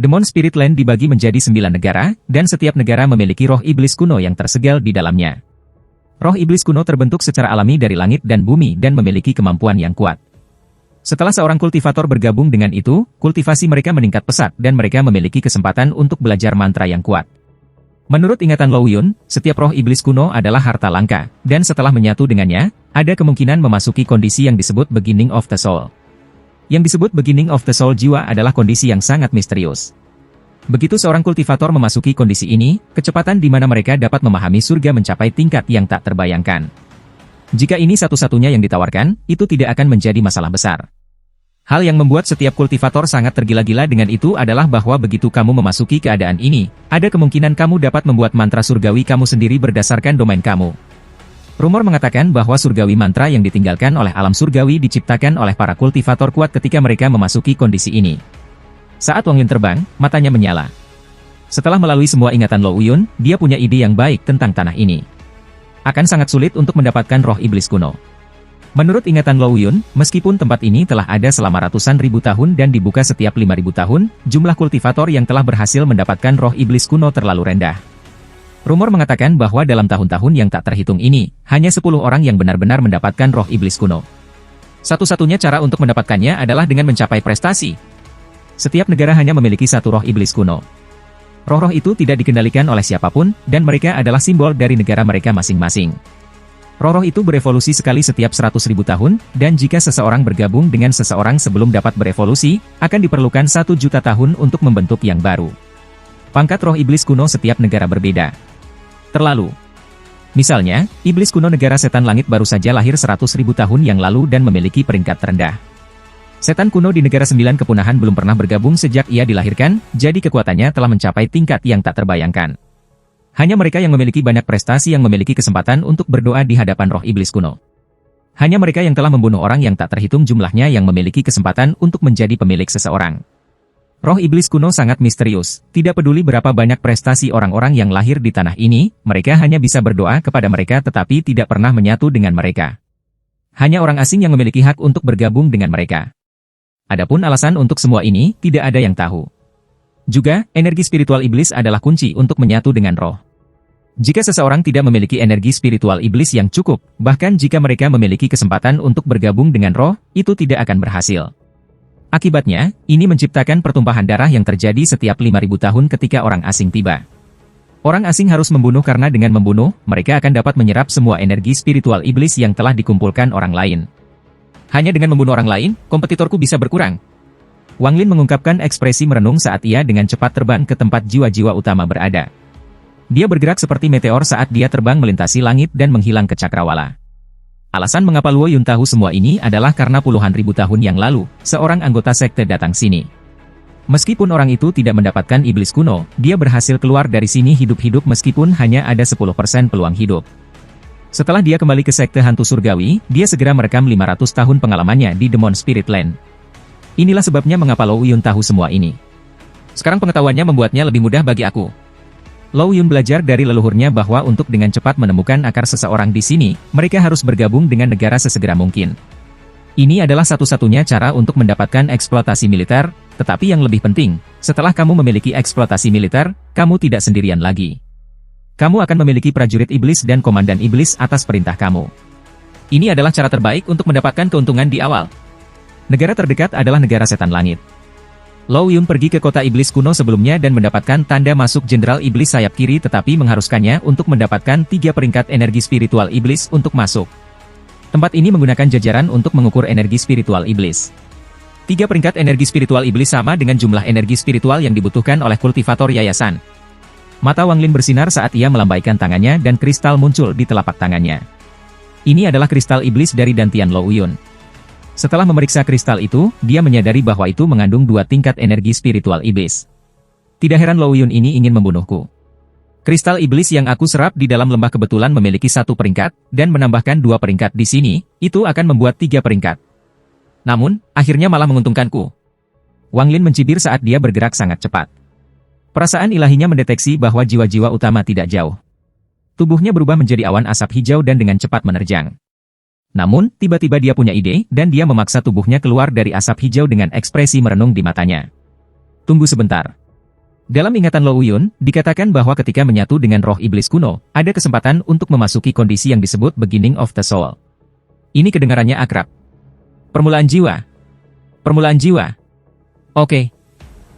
Demon Spirit Land dibagi menjadi 9 negara, dan setiap negara memiliki roh iblis kuno yang tersegel di dalamnya. Roh iblis kuno terbentuk secara alami dari langit dan bumi dan memiliki kemampuan yang kuat. Setelah seorang kultivator bergabung dengan itu, kultivasi mereka meningkat pesat dan mereka memiliki kesempatan untuk belajar mantra yang kuat. Menurut ingatan Lo Yun, setiap roh iblis kuno adalah harta langka, dan setelah menyatu dengannya, ada kemungkinan memasuki kondisi yang disebut Beginning of the Soul. Yang disebut Beginning of the Soul jiwa adalah kondisi yang sangat misterius. Begitu seorang kultivator memasuki kondisi ini, kecepatan di mana mereka dapat memahami surga mencapai tingkat yang tak terbayangkan. Jika ini satu-satunya yang ditawarkan, itu tidak akan menjadi masalah besar. Hal yang membuat setiap kultivator sangat tergila-gila dengan itu adalah bahwa begitu kamu memasuki keadaan ini, ada kemungkinan kamu dapat membuat mantra surgawi kamu sendiri berdasarkan domain kamu. Rumor mengatakan bahwa surgawi mantra yang ditinggalkan oleh alam surgawi diciptakan oleh para kultivator kuat ketika mereka memasuki kondisi ini. Saat Wang Lin terbang, matanya menyala. Setelah melalui semua ingatan Lo Yun, dia punya ide yang baik tentang tanah ini. Akan sangat sulit untuk mendapatkan roh iblis kuno. Menurut ingatan Lo Yun, meskipun tempat ini telah ada selama ratusan ribu tahun dan dibuka setiap 5.000 tahun, jumlah kultivator yang telah berhasil mendapatkan roh iblis kuno terlalu rendah. Rumor mengatakan bahwa dalam tahun-tahun yang tak terhitung ini, hanya 10 orang yang benar-benar mendapatkan roh iblis kuno. Satu-satunya cara untuk mendapatkannya adalah dengan mencapai prestasi. Setiap negara hanya memiliki satu roh iblis kuno. Roh-roh itu tidak dikendalikan oleh siapapun, dan mereka adalah simbol dari negara mereka masing-masing. Roh-roh itu berevolusi sekali setiap 100.000 tahun, dan jika seseorang bergabung dengan seseorang sebelum dapat berevolusi, akan diperlukan 1 juta tahun untuk membentuk yang baru. Pangkat roh iblis kuno setiap negara berbeda. Terlalu. Misalnya, iblis kuno negara setan langit baru saja lahir 100.000 tahun yang lalu dan memiliki peringkat terendah. Setan kuno di negara 9 kepunahan belum pernah bergabung sejak ia dilahirkan, jadi kekuatannya telah mencapai tingkat yang tak terbayangkan. Hanya mereka yang memiliki banyak prestasi yang memiliki kesempatan untuk berdoa di hadapan roh iblis kuno. Hanya mereka yang telah membunuh orang yang tak terhitung jumlahnya yang memiliki kesempatan untuk menjadi pemilik seseorang. Roh iblis kuno sangat misterius, tidak peduli berapa banyak prestasi orang-orang yang lahir di tanah ini, mereka hanya bisa berdoa kepada mereka tetapi tidak pernah menyatu dengan mereka. Hanya orang asing yang memiliki hak untuk bergabung dengan mereka. Adapun alasan untuk semua ini, tidak ada yang tahu. Juga, energi spiritual iblis adalah kunci untuk menyatu dengan roh. Jika seseorang tidak memiliki energi spiritual iblis yang cukup, bahkan jika mereka memiliki kesempatan untuk bergabung dengan roh, itu tidak akan berhasil. Akibatnya, ini menciptakan pertumpahan darah yang terjadi setiap 5.000 tahun ketika orang asing tiba. Orang asing harus membunuh karena dengan membunuh, mereka akan dapat menyerap semua energi spiritual iblis yang telah dikumpulkan orang lain. Hanya dengan membunuh orang lain, kompetitorku bisa berkurang. Wang Lin mengungkapkan ekspresi merenung saat ia dengan cepat terbang ke tempat jiwa-jiwa utama berada. Dia bergerak seperti meteor saat dia terbang melintasi langit dan menghilang ke cakrawala. Alasan mengapa Luo Yun tahu semua ini adalah karena puluhan ribu tahun yang lalu, seorang anggota sekte datang sini. Meskipun orang itu tidak mendapatkan iblis kuno, dia berhasil keluar dari sini hidup-hidup meskipun hanya ada 10% peluang hidup. Setelah dia kembali ke sekte hantu surgawi, dia segera merekam 500 tahun pengalamannya di Demon Spirit Land. Inilah sebabnya mengapa Lo Yun tahu semua ini. Sekarang pengetahuannya membuatnya lebih mudah bagi aku. Lo Yun belajar dari leluhurnya bahwa untuk dengan cepat menemukan akar seseorang di sini, mereka harus bergabung dengan negara sesegera mungkin. Ini adalah satu-satunya cara untuk mendapatkan eksploitasi militer, tetapi yang lebih penting, setelah kamu memiliki eksploitasi militer, kamu tidak sendirian lagi. Kamu akan memiliki prajurit iblis dan komandan iblis atas perintah kamu. Ini adalah cara terbaik untuk mendapatkan keuntungan di awal. Negara terdekat adalah negara setan langit. Lo Yun pergi ke kota iblis kuno sebelumnya dan mendapatkan tanda masuk jenderal iblis sayap kiri tetapi mengharuskannya untuk mendapatkan 3 peringkat energi spiritual iblis untuk masuk. Tempat ini menggunakan jajaran untuk mengukur energi spiritual iblis. 3 peringkat energi spiritual iblis sama dengan jumlah energi spiritual yang dibutuhkan oleh kultivator yayasan. Mata Wang Lin bersinar saat ia melambaikan tangannya dan kristal muncul di telapak tangannya. Ini adalah kristal iblis dari dantian Lo Yun. Setelah memeriksa kristal itu, dia menyadari bahwa itu mengandung 2 tingkat energi spiritual iblis. Tidak heran Lo Yun ini ingin membunuhku. Kristal iblis yang aku serap di dalam lembah kebetulan memiliki 1 peringkat, dan menambahkan 2 peringkat di sini, itu akan membuat 3 peringkat. Namun, akhirnya malah menguntungkanku. Wang Lin mencibir saat dia bergerak sangat cepat. Perasaan ilahinya mendeteksi bahwa jiwa-jiwa utama tidak jauh. Tubuhnya berubah menjadi awan asap hijau dan dengan cepat menerjang. Namun, tiba-tiba dia punya ide, dan dia memaksa tubuhnya keluar dari asap hijau dengan ekspresi merenung di matanya. Tunggu sebentar. Dalam ingatan Lo Uyun, dikatakan bahwa ketika menyatu dengan roh iblis kuno, ada kesempatan untuk memasuki kondisi yang disebut beginning of the soul. Ini kedengarannya akrab. Permulaan jiwa. Permulaan jiwa. Oke.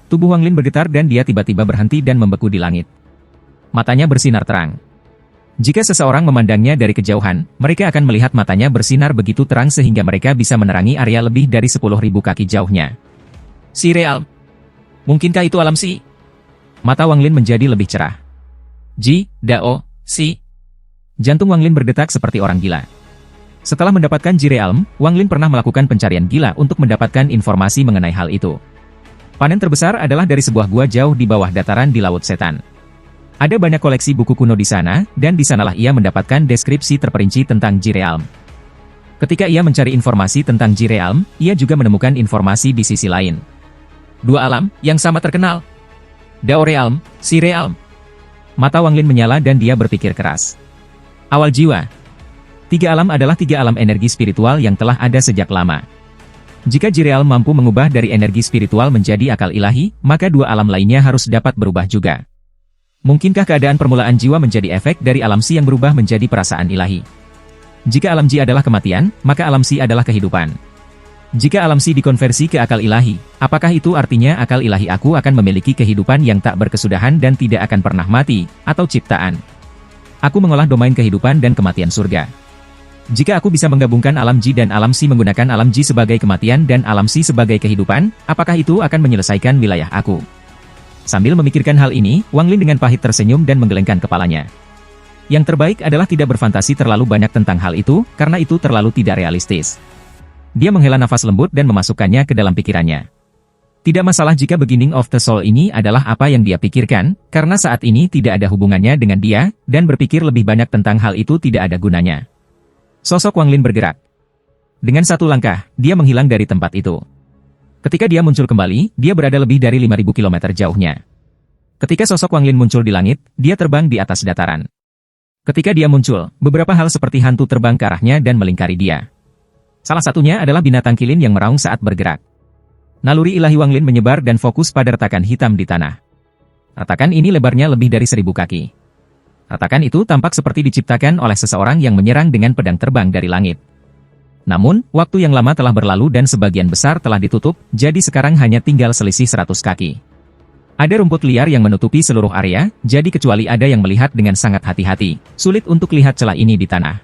Tubuh Wang Lin bergetar dan dia tiba-tiba berhenti dan membeku di langit. Matanya bersinar terang. Jika seseorang memandangnya dari kejauhan, mereka akan melihat matanya bersinar begitu terang sehingga mereka bisa menerangi area lebih dari 10.000 kaki jauhnya. Si Realm. Mungkinkah itu alam si? Mata Wang Lin menjadi lebih cerah. Ji, Dao, Si. Jantung Wang Lin berdetak seperti orang gila. Setelah mendapatkan Ji Realm, Wang Lin pernah melakukan pencarian gila untuk mendapatkan informasi mengenai hal itu. Panen terbesar adalah dari sebuah gua jauh di bawah dataran di Laut Setan. Ada banyak koleksi buku kuno di sana, dan di sanalah ia mendapatkan deskripsi terperinci tentang Ji Realm. Ketika ia mencari informasi tentang Ji Realm, ia juga menemukan informasi di sisi lain. Dua alam, yang sama terkenal. Dao Realm, Si Realm. Mata Wang Lin menyala dan dia berpikir keras. Awal jiwa. 3 alam adalah 3 alam energi spiritual yang telah ada sejak lama. Jika Ji Realm mampu mengubah dari energi spiritual menjadi akal ilahi, maka 2 alam lainnya harus dapat berubah juga. Mungkinkah keadaan permulaan jiwa menjadi efek dari alam si yang berubah menjadi perasaan ilahi? Jika alam ji adalah kematian, maka alam si adalah kehidupan. Jika alam si dikonversi ke akal ilahi, apakah itu artinya akal ilahi aku akan memiliki kehidupan yang tak berkesudahan dan tidak akan pernah mati, atau ciptaan? Aku mengolah domain kehidupan dan kematian surga. Jika aku bisa menggabungkan alam ji dan alam si menggunakan alam ji sebagai kematian dan alam si sebagai kehidupan, apakah itu akan menyelesaikan wilayah aku? Sambil memikirkan hal ini, Wang Lin dengan pahit tersenyum dan menggelengkan kepalanya. Yang terbaik adalah tidak berfantasi terlalu banyak tentang hal itu, karena itu terlalu tidak realistis. Dia menghela nafas lembut dan memasukkannya ke dalam pikirannya. Tidak masalah jika beginning of the soul ini adalah apa yang dia pikirkan, karena saat ini tidak ada hubungannya dengan dia, dan berpikir lebih banyak tentang hal itu tidak ada gunanya. Sosok Wang Lin bergerak. Dengan satu langkah, dia menghilang dari tempat itu. Ketika dia muncul kembali, dia berada lebih dari 5.000 km jauhnya. Ketika sosok Wang Lin muncul di langit, dia terbang di atas dataran. Ketika dia muncul, beberapa hal seperti hantu terbang ke arahnya dan melingkari dia. Salah satunya adalah binatang kilin yang meraung saat bergerak. Naluri ilahi Wang Lin menyebar dan fokus pada retakan hitam di tanah. Retakan ini lebarnya lebih dari 1.000 kaki. Retakan itu tampak seperti diciptakan oleh seseorang yang menyerang dengan pedang terbang dari langit. Namun, waktu yang lama telah berlalu dan sebagian besar telah ditutup, jadi sekarang hanya tinggal selisih 100 kaki. Ada rumput liar yang menutupi seluruh area, jadi kecuali ada yang melihat dengan sangat hati-hati, sulit untuk lihat celah ini di tanah.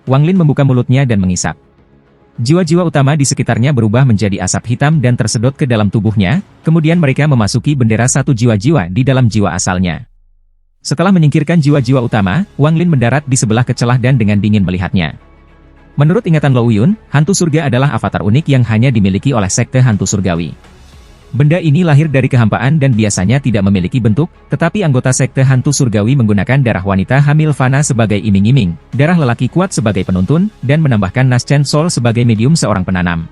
Wang Lin membuka mulutnya dan mengisap. Jiwa-jiwa utama di sekitarnya berubah menjadi asap hitam dan tersedot ke dalam tubuhnya, kemudian mereka memasuki bendera satu jiwa-jiwa di dalam jiwa asalnya. Setelah menyingkirkan jiwa-jiwa utama, Wang Lin mendarat di sebelah kecelah dan dengan dingin melihatnya. Menurut ingatan Lo Uyun, hantu surga adalah avatar unik yang hanya dimiliki oleh sekte hantu surgawi. Benda ini lahir dari kehampaan dan biasanya tidak memiliki bentuk, tetapi anggota sekte hantu surgawi menggunakan darah wanita hamil fana sebagai iming-iming, darah lelaki kuat sebagai penuntun, dan menambahkan Naschen Soul sebagai medium seorang penanam.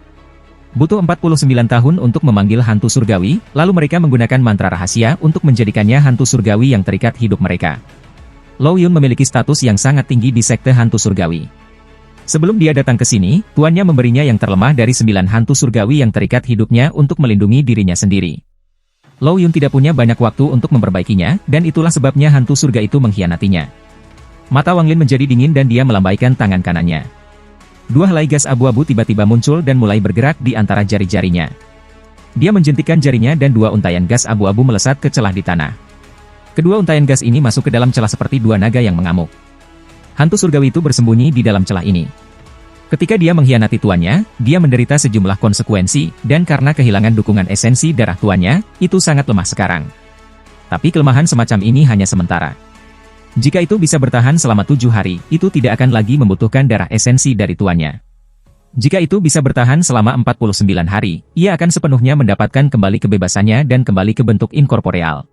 Butuh 49 tahun untuk memanggil hantu surgawi, lalu mereka menggunakan mantra rahasia untuk menjadikannya hantu surgawi yang terikat hidup mereka. Lo Uyun memiliki status yang sangat tinggi di sekte hantu surgawi. Sebelum dia datang ke sini, tuannya memberinya yang terlemah dari 9 hantu surgawi yang terikat hidupnya untuk melindungi dirinya sendiri. Lo Uyun tidak punya banyak waktu untuk memperbaikinya, dan itulah sebabnya hantu surga itu mengkhianatinya. Mata Wang Lin menjadi dingin dan dia melambaikan tangan kanannya. 2 helai gas abu-abu tiba-tiba muncul dan mulai bergerak di antara jari-jarinya. Dia menjentikkan jarinya dan 2 untayan gas abu-abu melesat ke celah di tanah. Kedua untayan gas ini masuk ke dalam celah seperti 2 naga yang mengamuk. Hantu surgawi itu bersembunyi di dalam celah ini. Ketika dia mengkhianati tuannya, dia menderita sejumlah konsekuensi, dan karena kehilangan dukungan esensi darah tuannya, itu sangat lemah sekarang. Tapi kelemahan semacam ini hanya sementara. Jika itu bisa bertahan selama 7 hari, itu tidak akan lagi membutuhkan darah esensi dari tuannya. Jika itu bisa bertahan selama 49 hari, ia akan sepenuhnya mendapatkan kembali kebebasannya dan kembali ke bentuk inkorporeal.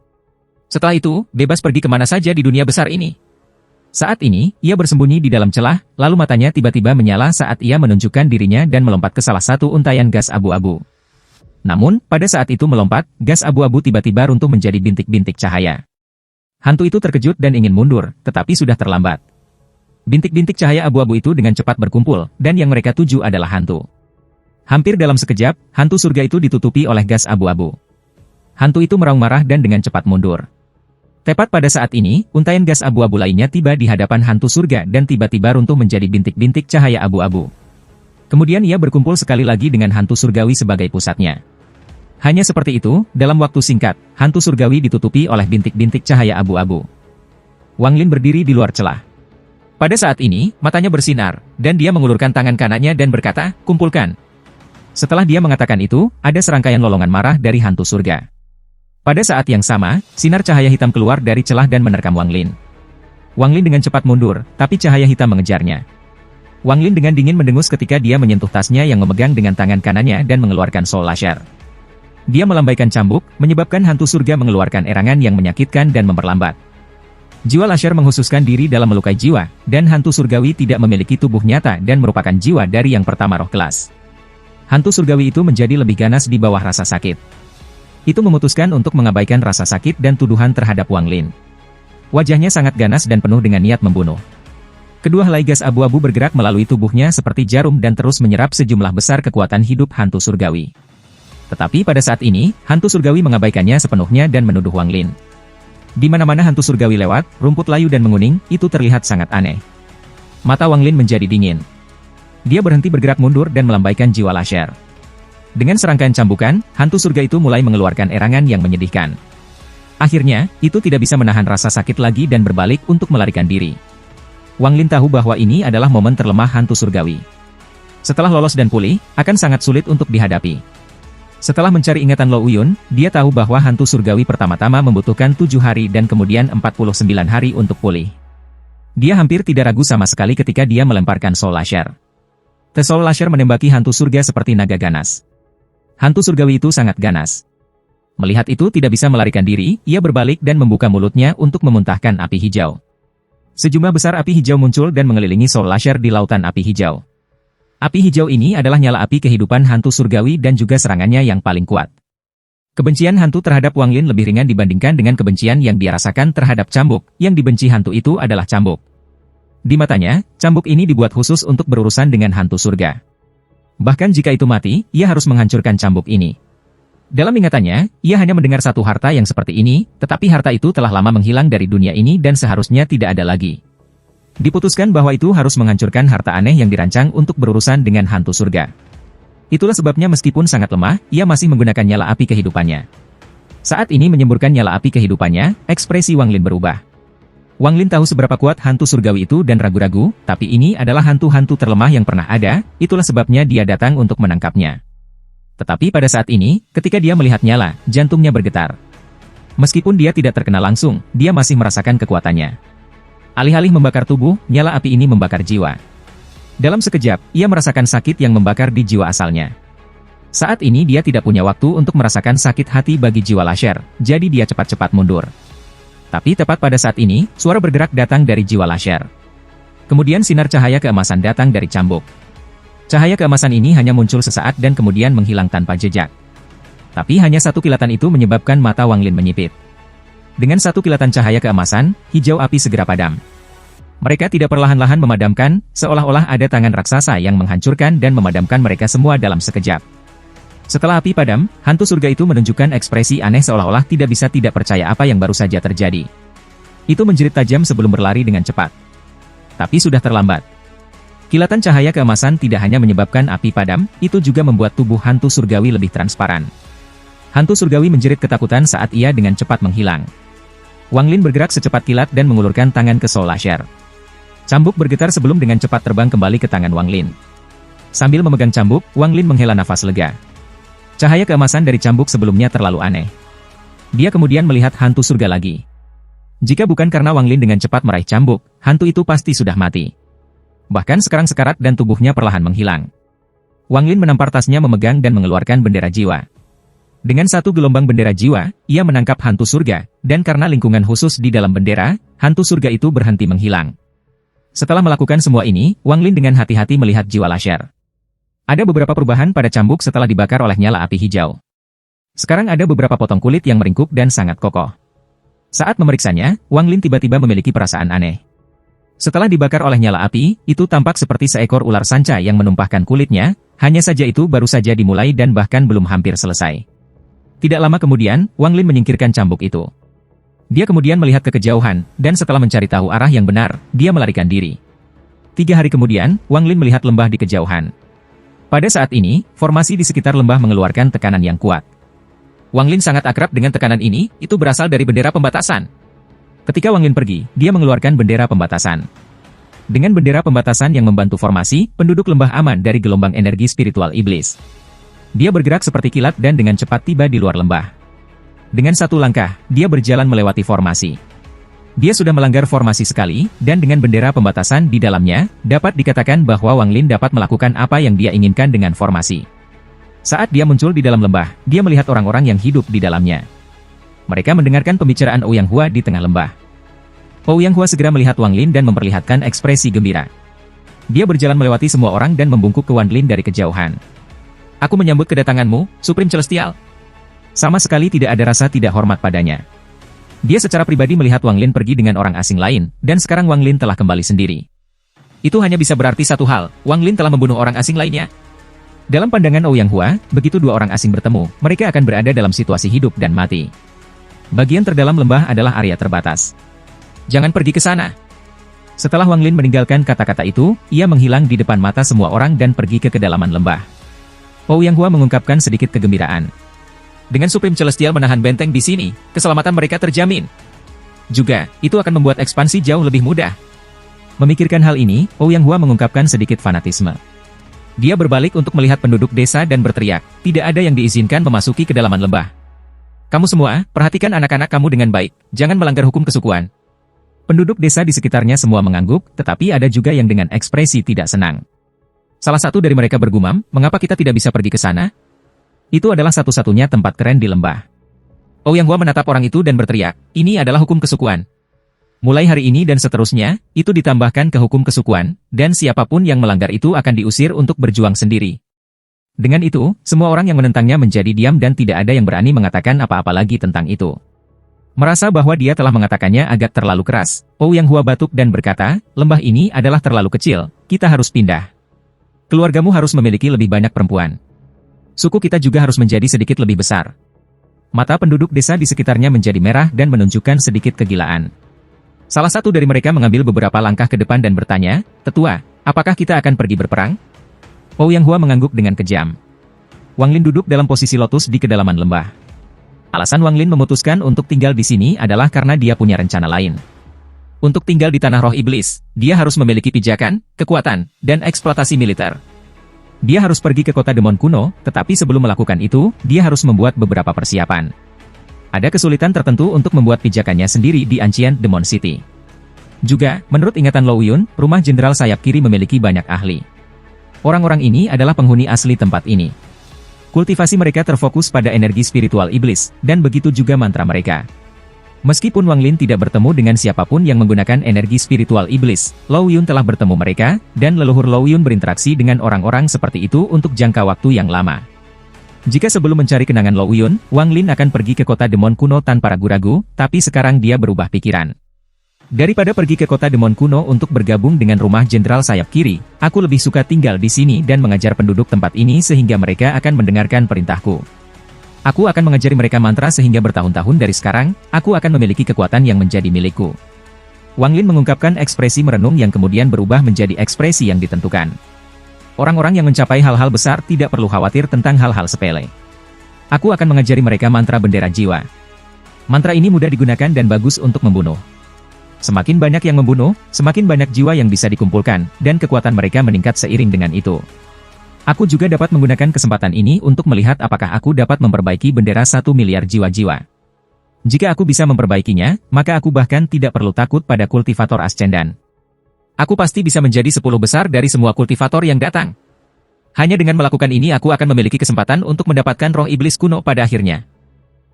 Setelah itu, bebas pergi kemana saja di dunia besar ini. Saat ini, ia bersembunyi di dalam celah, lalu matanya tiba-tiba menyala saat ia menunjukkan dirinya dan melompat ke salah satu untayan gas abu-abu. Namun, pada saat itu melompat, gas abu-abu tiba-tiba runtuh menjadi bintik-bintik cahaya. Hantu itu terkejut dan ingin mundur, tetapi sudah terlambat. Bintik-bintik cahaya abu-abu itu dengan cepat berkumpul, dan yang mereka tuju adalah hantu. Hampir dalam sekejap, hantu surga itu ditutupi oleh gas abu-abu. Hantu itu meraung marah dan dengan cepat mundur. Tepat pada saat ini, untaian gas abu-abu lainnya tiba di hadapan hantu surga dan tiba-tiba runtuh menjadi bintik-bintik cahaya abu-abu. Kemudian ia berkumpul sekali lagi dengan hantu surgawi sebagai pusatnya. Hanya seperti itu, dalam waktu singkat, hantu surgawi ditutupi oleh bintik-bintik cahaya abu-abu. Wang Lin berdiri di luar celah. Pada saat ini, matanya bersinar, dan dia mengulurkan tangan kanannya dan berkata, "Kumpulkan." Setelah dia mengatakan itu, ada serangkaian lolongan marah dari hantu surga. Pada saat yang sama, sinar cahaya hitam keluar dari celah dan menerkam Wang Lin. Wang Lin dengan cepat mundur, tapi cahaya hitam mengejarnya. Wang Lin dengan dingin mendengus ketika dia menyentuh tasnya yang memegang dengan tangan kanannya dan mengeluarkan Soul Lasher. Dia melambaikan cambuk, menyebabkan hantu surga mengeluarkan erangan yang menyakitkan dan memperlambat. Jiwa Lasher menghususkan diri dalam melukai jiwa, dan hantu surgawi tidak memiliki tubuh nyata dan merupakan jiwa dari yang pertama roh kelas. Hantu surgawi itu menjadi lebih ganas di bawah rasa sakit. Itu memutuskan untuk mengabaikan rasa sakit dan tuduhan terhadap Wang Lin. Wajahnya sangat ganas dan penuh dengan niat membunuh. Kedua helai gas abu-abu bergerak melalui tubuhnya seperti jarum dan terus menyerap sejumlah besar kekuatan hidup hantu surgawi. Tetapi pada saat ini, hantu surgawi mengabaikannya sepenuhnya dan menuduh Wang Lin. Di mana-mana hantu surgawi lewat, rumput layu dan menguning, itu terlihat sangat aneh. Mata Wang Lin menjadi dingin. Dia berhenti bergerak mundur dan melambaikan jiwa Lasher. Dengan serangkaian cambukan, hantu surga itu mulai mengeluarkan erangan yang menyedihkan. Akhirnya, itu tidak bisa menahan rasa sakit lagi dan berbalik untuk melarikan diri. Wang Lin tahu bahwa ini adalah momen terlemah hantu surgawi. Setelah lolos dan pulih, akan sangat sulit untuk dihadapi. Setelah mencari ingatan Lo Uyun, dia tahu bahwa hantu surgawi pertama-tama membutuhkan 7 hari dan kemudian 49 hari untuk pulih. Dia hampir tidak ragu sama sekali ketika dia melemparkan Soul Lasher. Soul Lasher menembaki hantu surga seperti naga ganas. Hantu surgawi itu sangat ganas. Melihat itu tidak bisa melarikan diri, ia berbalik dan membuka mulutnya untuk memuntahkan api hijau. Sejumlah besar api hijau muncul dan mengelilingi Soul Lasher di lautan api hijau. Api hijau ini adalah nyala api kehidupan hantu surgawi dan juga serangannya yang paling kuat. Kebencian hantu terhadap Wang Lin lebih ringan dibandingkan dengan kebencian yang dia rasakan terhadap cambuk, yang dibenci hantu itu adalah cambuk. Di matanya, cambuk ini dibuat khusus untuk berurusan dengan hantu surga. Bahkan jika itu mati, ia harus menghancurkan cambuk ini. Dalam ingatannya, ia hanya mendengar satu harta yang seperti ini, tetapi harta itu telah lama menghilang dari dunia ini dan seharusnya tidak ada lagi. Diputuskan bahwa itu harus menghancurkan harta aneh yang dirancang untuk berurusan dengan hantu surga. Itulah sebabnya meskipun sangat lemah, ia masih menggunakan nyala api kehidupannya. Saat ini menyemburkan nyala api kehidupannya, ekspresi Wang Lin berubah. Wang Lin tahu seberapa kuat hantu surgawi itu dan ragu-ragu, tapi ini adalah hantu-hantu terlemah yang pernah ada, itulah sebabnya dia datang untuk menangkapnya. Tetapi pada saat ini, ketika dia melihat nyala, jantungnya bergetar. Meskipun dia tidak terkena langsung, dia masih merasakan kekuatannya. Alih-alih membakar tubuh, nyala api ini membakar jiwa. Dalam sekejap, ia merasakan sakit yang membakar di jiwa asalnya. Saat ini dia tidak punya waktu untuk merasakan sakit hati bagi jiwa Lasher, jadi dia cepat-cepat mundur. Tapi tepat pada saat ini, suara bergerak datang dari jiwa Lasher. Kemudian sinar cahaya keemasan datang dari cambuk. Cahaya keemasan ini hanya muncul sesaat dan kemudian menghilang tanpa jejak. Tapi hanya satu kilatan itu menyebabkan mata Wang Lin menyipit. Dengan satu kilatan cahaya keemasan, hijau api segera padam. Mereka tidak perlahan-lahan memadamkan, seolah-olah ada tangan raksasa yang menghancurkan dan memadamkan mereka semua dalam sekejap. Setelah api padam, hantu surga itu menunjukkan ekspresi aneh seolah-olah tidak bisa tidak percaya apa yang baru saja terjadi. Itu menjerit tajam sebelum berlari dengan cepat. Tapi sudah terlambat. Kilatan cahaya keemasan tidak hanya menyebabkan api padam, itu juga membuat tubuh hantu surgawi lebih transparan. Hantu surgawi menjerit ketakutan saat ia dengan cepat menghilang. Wang Lin bergerak secepat kilat dan mengulurkan tangan ke Soul Lasher. Cambuk bergetar sebelum dengan cepat terbang kembali ke tangan Wang Lin. Sambil memegang cambuk, Wang Lin menghela nafas lega. Cahaya keemasan dari cambuk sebelumnya terlalu aneh. Dia kemudian melihat hantu surga lagi. Jika bukan karena Wang Lin dengan cepat meraih cambuk, hantu itu pasti sudah mati. Bahkan sekarang sekarat dan tubuhnya perlahan menghilang. Wang Lin menampar tasnya memegang dan mengeluarkan bendera jiwa. Dengan satu gelombang bendera jiwa, ia menangkap hantu surga, dan karena lingkungan khusus di dalam bendera, hantu surga itu berhenti menghilang. Setelah melakukan semua ini, Wang Lin dengan hati-hati melihat jiwa Lasher. Ada beberapa perubahan pada cambuk setelah dibakar oleh nyala api hijau. Sekarang ada beberapa potong kulit yang meringkuk dan sangat kokoh. Saat memeriksanya, Wang Lin tiba-tiba memiliki perasaan aneh. Setelah dibakar oleh nyala api, itu tampak seperti seekor ular sanca yang menumpahkan kulitnya, hanya saja itu baru saja dimulai dan bahkan belum hampir selesai. Tidak lama kemudian, Wang Lin menyingkirkan cambuk itu. Dia kemudian melihat ke kejauhan, dan setelah mencari tahu arah yang benar, dia melarikan diri. 3 hari kemudian, Wang Lin melihat lembah di kejauhan. Pada saat ini, formasi di sekitar lembah mengeluarkan tekanan yang kuat. Wang Lin sangat akrab dengan tekanan ini, itu berasal dari bendera pembatasan. Ketika Wang Lin pergi, dia mengeluarkan bendera pembatasan. Dengan bendera pembatasan yang membantu formasi, penduduk lembah aman dari gelombang energi spiritual iblis. Dia bergerak seperti kilat dan dengan cepat tiba di luar lembah. Dengan satu langkah, dia berjalan melewati formasi. Dia sudah melanggar formasi sekali, dan dengan bendera pembatasan di dalamnya, dapat dikatakan bahwa Wang Lin dapat melakukan apa yang dia inginkan dengan formasi. Saat dia muncul di dalam lembah, dia melihat orang-orang yang hidup di dalamnya. Mereka mendengarkan pembicaraan Ouyang Hua di tengah lembah. Ouyang Hua segera melihat Wang Lin dan memperlihatkan ekspresi gembira. Dia berjalan melewati semua orang dan membungkuk ke Wang Lin dari kejauhan. Aku menyambut kedatanganmu, Supreme Celestial. Sama sekali tidak ada rasa tidak hormat padanya. Dia secara pribadi melihat Wang Lin pergi dengan orang asing lain, dan sekarang Wang Lin telah kembali sendiri. Itu hanya bisa berarti satu hal, Wang Lin telah membunuh orang asing lainnya. Dalam pandangan Ouyang Hua, begitu dua orang asing bertemu, mereka akan berada dalam situasi hidup dan mati. Bagian terdalam lembah adalah area terbatas. Jangan pergi ke sana. Setelah Wang Lin meninggalkan kata-kata itu, ia menghilang di depan mata semua orang dan pergi ke kedalaman lembah. Ouyang Hua mengungkapkan sedikit kegembiraan. Dengan Supreme Celestial menahan benteng di sini, keselamatan mereka terjamin. Juga, itu akan membuat ekspansi jauh lebih mudah. Memikirkan hal ini, Ouyang Hua mengungkapkan sedikit fanatisme. Dia berbalik untuk melihat penduduk desa dan berteriak, tidak ada yang diizinkan memasuki kedalaman lembah. Kamu semua, perhatikan anak-anak kamu dengan baik, jangan melanggar hukum kesukuan. Penduduk desa di sekitarnya semua mengangguk, tetapi ada juga yang dengan ekspresi tidak senang. Salah satu dari mereka bergumam, mengapa kita tidak bisa pergi ke sana? Itu adalah satu-satunya tempat keren di lembah. Ouyang Hua menatap orang itu dan berteriak, ini adalah hukum kesukuan. Mulai hari ini dan seterusnya, itu ditambahkan ke hukum kesukuan, dan siapapun yang melanggar itu akan diusir untuk berjuang sendiri. Dengan itu, semua orang yang menentangnya menjadi diam dan tidak ada yang berani mengatakan apa-apa lagi tentang itu. Merasa bahwa dia telah mengatakannya agak terlalu keras, Ouyang Hua batuk dan berkata, lembah ini adalah terlalu kecil, kita harus pindah. Keluargamu harus memiliki lebih banyak perempuan. Suku kita juga harus menjadi sedikit lebih besar. Mata penduduk desa di sekitarnya menjadi merah dan menunjukkan sedikit kegilaan. Salah satu dari mereka mengambil beberapa langkah ke depan dan bertanya, Tetua, apakah kita akan pergi berperang? Ouyang Hua mengangguk dengan kejam. Wang Lin duduk dalam posisi lotus di kedalaman lembah. Alasan Wang Lin memutuskan untuk tinggal di sini adalah karena dia punya rencana lain. Untuk tinggal di tanah roh iblis, dia harus memiliki pijakan, kekuatan, dan eksploitasi militer. Dia harus pergi ke kota demon kuno, tetapi sebelum melakukan itu, dia harus membuat beberapa persiapan. Ada kesulitan tertentu untuk membuat pijakannya sendiri di Ancient Demon City. Juga, menurut ingatan Lo Yun, rumah Jenderal Sayap Kiri memiliki banyak ahli. Orang-orang ini adalah penghuni asli tempat ini. Kultivasi mereka terfokus pada energi spiritual iblis, dan begitu juga mantra mereka. Meskipun Wang Lin tidak bertemu dengan siapapun yang menggunakan energi spiritual iblis, Lo Yun telah bertemu mereka, dan leluhur Lo Yun berinteraksi dengan orang-orang seperti itu untuk jangka waktu yang lama. Jika sebelum mencari kenangan Lo Yun, Wang Lin akan pergi ke kota demon kuno tanpa ragu-ragu, tapi sekarang dia berubah pikiran. Daripada pergi ke kota demon kuno untuk bergabung dengan rumah Jenderal Sayap Kiri, aku lebih suka tinggal di sini dan mengajar penduduk tempat ini sehingga mereka akan mendengarkan perintahku. Aku akan mengajari mereka mantra sehingga bertahun-tahun dari sekarang, aku akan memiliki kekuatan yang menjadi milikku. Wang Lin mengungkapkan ekspresi merenung yang kemudian berubah menjadi ekspresi yang ditentukan. Orang-orang yang mencapai hal-hal besar tidak perlu khawatir tentang hal-hal sepele. Aku akan mengajari mereka mantra bendera jiwa. Mantra ini mudah digunakan dan bagus untuk membunuh. Semakin banyak yang membunuh, semakin banyak jiwa yang bisa dikumpulkan, dan kekuatan mereka meningkat seiring dengan itu. Aku juga dapat menggunakan kesempatan ini untuk melihat apakah aku dapat memperbaiki bendera 1 miliar jiwa-jiwa. Jika aku bisa memperbaikinya, maka aku bahkan tidak perlu takut pada kultivator Ascendan. Aku pasti bisa menjadi 10 besar dari semua kultivator yang datang. Hanya dengan melakukan ini aku akan memiliki kesempatan untuk mendapatkan roh iblis kuno pada akhirnya.